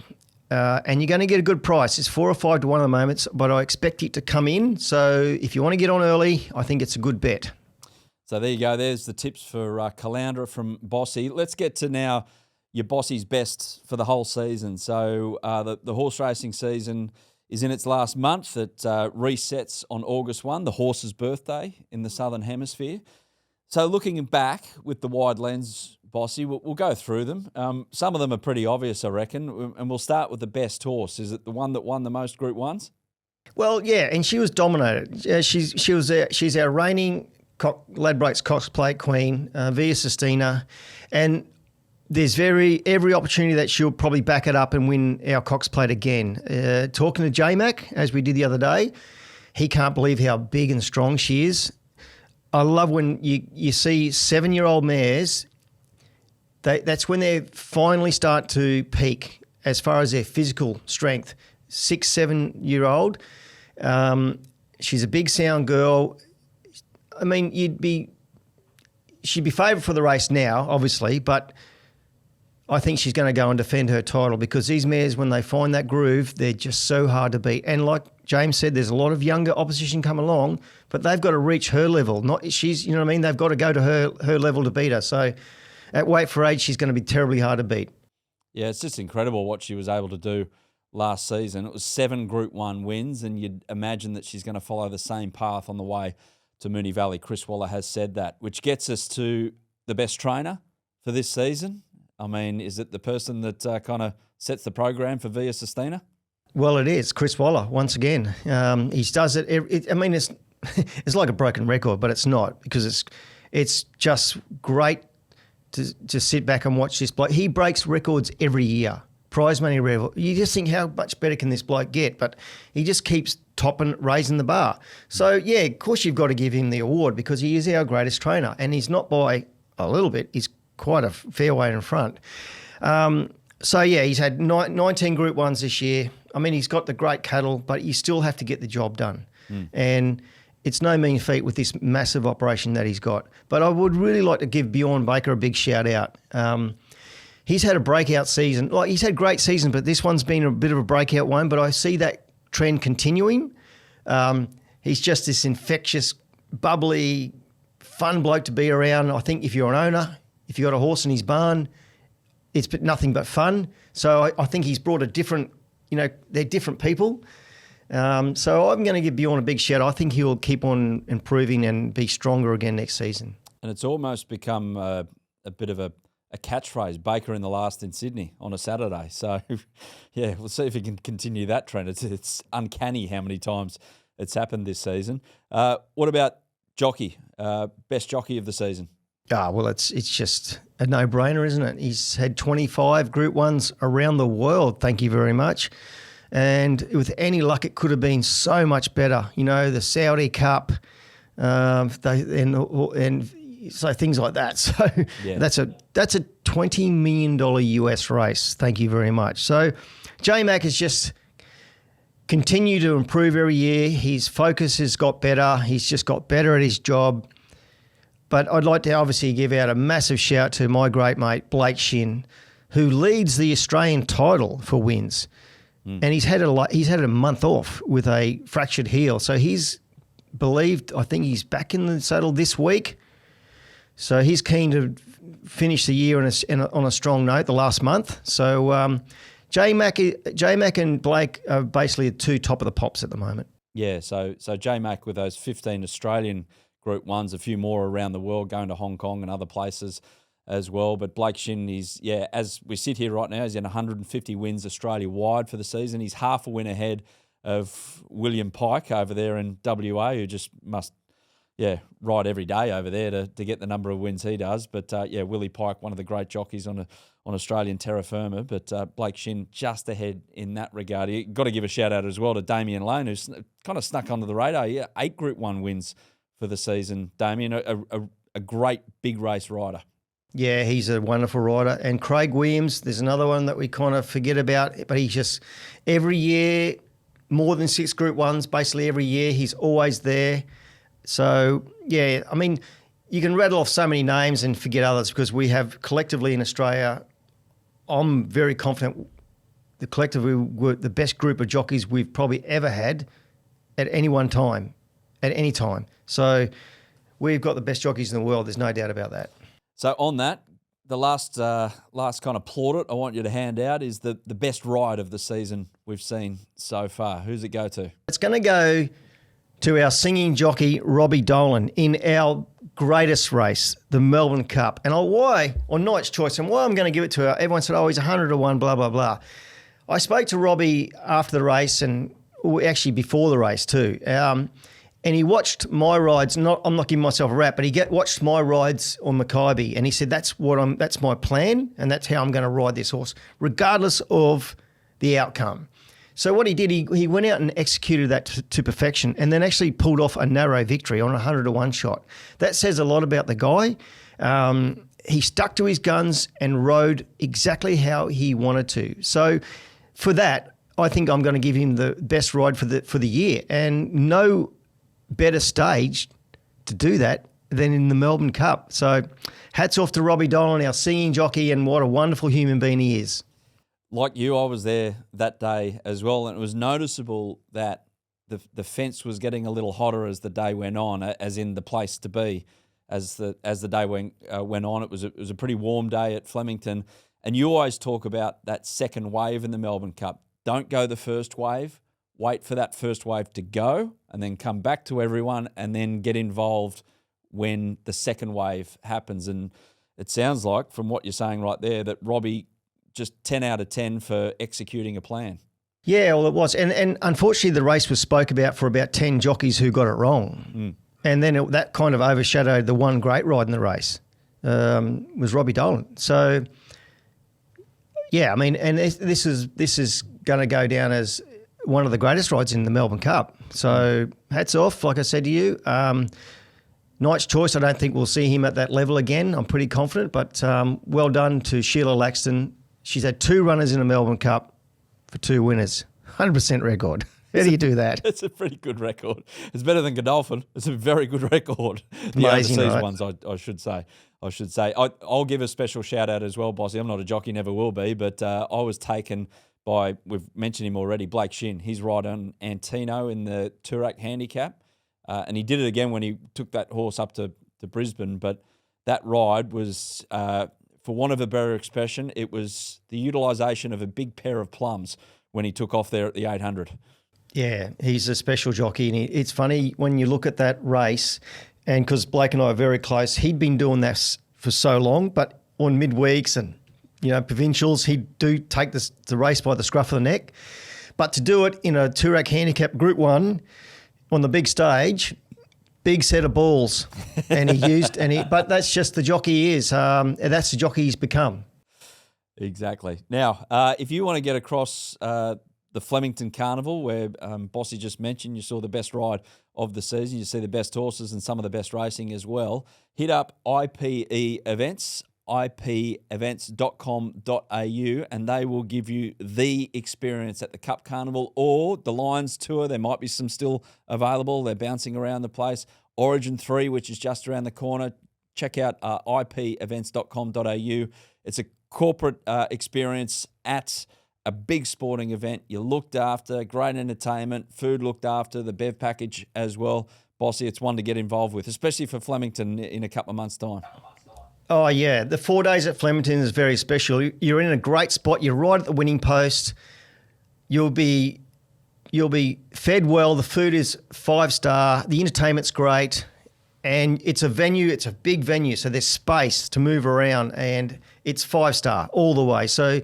and you're going to get a good price. It's 4 or 5 to 1 at the moment, but I expect it to come in. So if you want to get on early, I think it's a good bet. So there you go. There's the tips for Caloundra from Bossy. Let's get to now your Bossy's best for the whole season. So the horse racing season is in its last month. It resets on August 1, the horse's birthday in the Southern Hemisphere. So looking back with the wide lens, Bossy, we'll go through them. Some of them are pretty obvious, I reckon, and we'll start with the best horse. Is it the one that won the most Group 1s? Well, yeah, and she was dominated. She's our reigning Ladbroke's Cox Plate Queen, Via Sistina, and there's every opportunity that she'll probably back it up and win our Cox Plate again. Talking to J-Mac, as we did the other day, he can't believe how big and strong she is. I love when you see 7-year-old mares, that's when they finally start to peak as far as their physical strength. 6, 7-year-old. She's a big sound girl. I mean, she'd be favoured for the race now, obviously, but I think she's going to go and defend her title because these mares, when they find that groove, they're just so hard to beat. And like James said, there's a lot of younger opposition come along, but they've got to reach her level. You know what I mean? They've got to go to her level to beat her. So at weight for age, she's going to be terribly hard to beat. Yeah, it's just incredible what she was able to do last season. It was 7 Group 1 wins, and you'd imagine that she's going to follow the same path on the way to Moonee Valley. Chris Waller has said that, which gets us to the best trainer for this season. I mean, is it the person that kind of sets the program for Via Sistina? Well, it is Chris Waller once again. He does it. It's it's like a broken record, but it's not, because it's just great to sit back and watch this bloke. He breaks records every year. Prize money level. You just think, how much better can this bloke get? But he just keeps raising the bar. So yeah, of course you've got to give him the award because he is our greatest trainer, and he's not by a little bit. He's quite a fair way in front. So yeah, he's had 19 Group 1s this year. I mean, he's got the great cattle, but you still have to get the job done. And it's no mean feat with this massive operation that he's got. But I would really like to give Bjorn Baker a big shout out. He's had a breakout season. Like, he's had great seasons, but this one's been a bit of a breakout one. But I see that trend continuing. He's just this infectious, bubbly, fun bloke to be around. I think if you're an owner, if you've got a horse in his barn, it's nothing but fun. So I think he's brought a different, they're different people. So I'm going to give Bjorn a big shout. I think he'll keep on improving and be stronger again next season. And it's almost become a bit of a catchphrase, Baker in the last in Sydney on a Saturday. So, yeah, we'll see if he can continue that trend. It's uncanny how many times it's happened this season. What about jockey, best jockey of the season. Well, it's just a no-brainer, isn't it? He's had 25 Group 1s around the world, thank you very much. And with any luck, it could have been so much better. You know, the Saudi Cup, and so things like that. So Yeah. that's a $20 million US race, thank you very much. So J-Mac has just continued to improve every year. His focus has got better. He's just got better at his job. But I'd like to obviously give out a massive shout to my great mate, Blake Shin, who leads the Australian title for wins. And he's had a month off with a fractured heel. So he's believed, I think he's back in the saddle this week. So he's keen to finish the year on a strong note, the last month. So J-Mac and Blake are basically the two top of the pops at the moment. Yeah, so J-Mac with those 15 Australian Group 1s, a few more around the world, going to Hong Kong and other places as well. But Blake Shin is, as we sit here right now, he's in 150 wins Australia-wide for the season. He's half a win ahead of William Pike over there in WA, who just must, ride every day over there to get the number of wins he does. But, Willie Pike, one of the great jockeys on Australian terra firma. But Blake Shin just ahead in that regard. You got to give a shout-out as well to Damien Lane, who's kind of snuck under the radar. 8 Group 1 wins for the season. Damien, a great big race rider. Yeah, he's a wonderful rider. And Craig Williams, there's another one that we kind of forget about, but he's just every year, more than 6 Group 1s, basically every year, he's always there. So, I mean, you can rattle off so many names and forget others because we have collectively in Australia, I'm very confident that collectively we're the best group of jockeys we've probably ever had at any one time, at any time. So we've got the best jockeys in the world. There's no doubt about that. So on that, the last kind of plaudit I want you to hand out is the best ride of the season we've seen so far. Who's it go to? It's going to go to our singing jockey, Robbie Dolan, in our greatest race, the Melbourne Cup. And on Knight's Choice, and why I'm going to give it to her, everyone said, he's 100 to 1, blah, blah, blah. I spoke to Robbie after the race and actually before the race too. And he watched my rides. I'm not giving myself a rap, but he watched my rides on Mackay, and he said that's my plan, and that's how I'm going to ride this horse, regardless of the outcome. So what he did, he went out and executed that to perfection, and then actually pulled off a narrow victory on a 100 to 1 shot. That says a lot about the guy. He stuck to his guns and rode exactly how he wanted to. So for that, I think I'm going to give him the best ride for the year, and no better stage to do that than in the Melbourne Cup. So hats off to Robbie Dolan, our singing jockey, and what a wonderful human being he is. Like you, I was there that day as well, and it was noticeable that the fence was getting a little hotter as the day went on, as in the place to be. As the day went on, it was a pretty warm day at Flemington, and you always talk about that second wave in the Melbourne Cup. Don't go the first wave. Wait for that first wave to go and then come back to everyone and then get involved when the second wave happens. And it sounds like, from what you're saying right there, that Robbie just 10 out of 10 for executing a plan. Yeah, well, it was. And unfortunately, the race was spoke about for about 10 jockeys who got it wrong. And then that kind of overshadowed the one great ride in the race, was Robbie Dolan. So, I mean, and this is going to go down as one of the greatest rides in the Melbourne Cup. So hats off, like I said to you. Knight's Choice, I don't think we'll see him at that level again. I'm pretty confident, but well done to Sheila Laxton. She's had 2 runners in the Melbourne Cup for 2 winners. 100% record. How do you do that? It's a pretty good record. It's better than Godolphin. It's a very good record. The Amazing, overseas right? ones, I should say. I'll give a special shout out as well, Bossy. I'm not a jockey, never will be, but I was taken by, we've mentioned him already, Blake Shin. He's right on Antino in the Toorak handicap. And he did it again when he took that horse up to Brisbane. But that ride was, for want of a better expression, it was the utilisation of a big pair of plums when he took off there at the 800. Yeah, he's a special jockey. And it's funny when you look at that race, and because Blake and I are very close, he'd been doing this for so long, but on midweeks and provincials, he'd take the race by the scruff of the neck. But to do it in a Toorak handicap Group 1 on the big stage, big set of balls, and but that's just the jockey he is. That's the jockey he's become. Exactly. Now, if you want to get across the Flemington Carnival, where Bossy just mentioned, you saw the best ride of the season, you see the best horses and some of the best racing as well, hit up IPE Events, ipevents.com.au, and they will give you the experience at the Cup Carnival or the Lions Tour. There might be some still available. They're bouncing around the place. Origin 3, which is just around the corner. Check out ipevents.com.au. It's a corporate experience at a big sporting event. You're looked after, great entertainment, food looked after, the bev package as well. Bossy, it's one to get involved with, especially for Flemington in a couple of months' time. Oh, yeah. The 4 days at Flemington is very special. You're in a great spot. You're right at the winning post. You'll be fed well. The food is 5-star. The entertainment's great. And it's a venue. It's a big venue. So there's space to move around. And it's 5-star all the way. So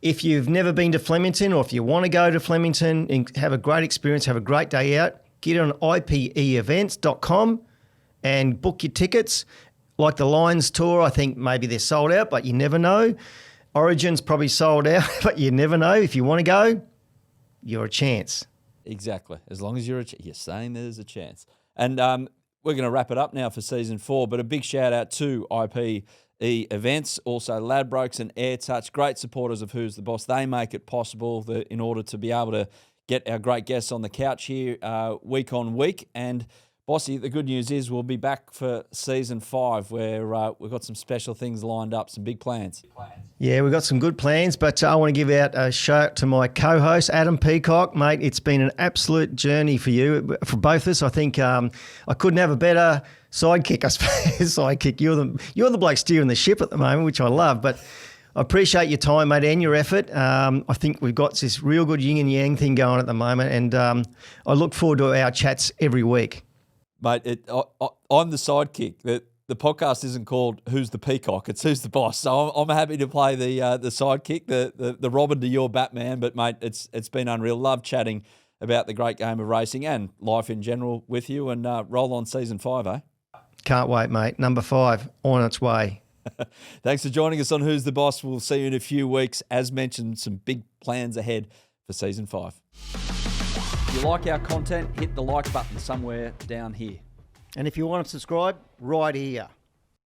if you've never been to Flemington, or if you want to go to Flemington and have a great experience, have a great day out, get on ipeevents.com and book your tickets. Like the Lions Tour, I think maybe they're sold out, but you never know. Origin's probably sold out, but you never know. If you want to go, you're a chance. Exactly. As long as you're saying there's a chance. And we're going to wrap it up now for season 4, but a big shout out to IPE Events, also Ladbrokes and Air Touch, great supporters of Who's the Boss. They make it possible in order to be able to get our great guests on the couch here week on week. And Bossy, the good news is we'll be back for season 5, where we've got some special things lined up, some big plans. Yeah, we've got some good plans, but I want to give out a shout to my co-host, Adam Peacock. Mate, it's been an absolute journey for you, for both of us. I think I couldn't have a better sidekick, I suppose. Sidekick. You're the bloke steering the ship at the moment, which I love, but I appreciate your time, mate, and your effort. I think we've got this real good yin and yang thing going at the moment, and I look forward to our chats every week. Mate, I'm the sidekick. The podcast isn't called Who's the Peacock, it's Who's the Boss. So I'm happy to play the sidekick, the Robin to your Batman. But, mate, it's been unreal. Love chatting about the great game of racing and life in general with you. And roll on season 5, eh? Can't wait, mate. Number 5, on its way. Thanks for joining us on Who's the Boss. We'll see you in a few weeks. As mentioned, some big plans ahead for season 5. If you like our content, hit the like button somewhere down here. And if you want to subscribe, right here.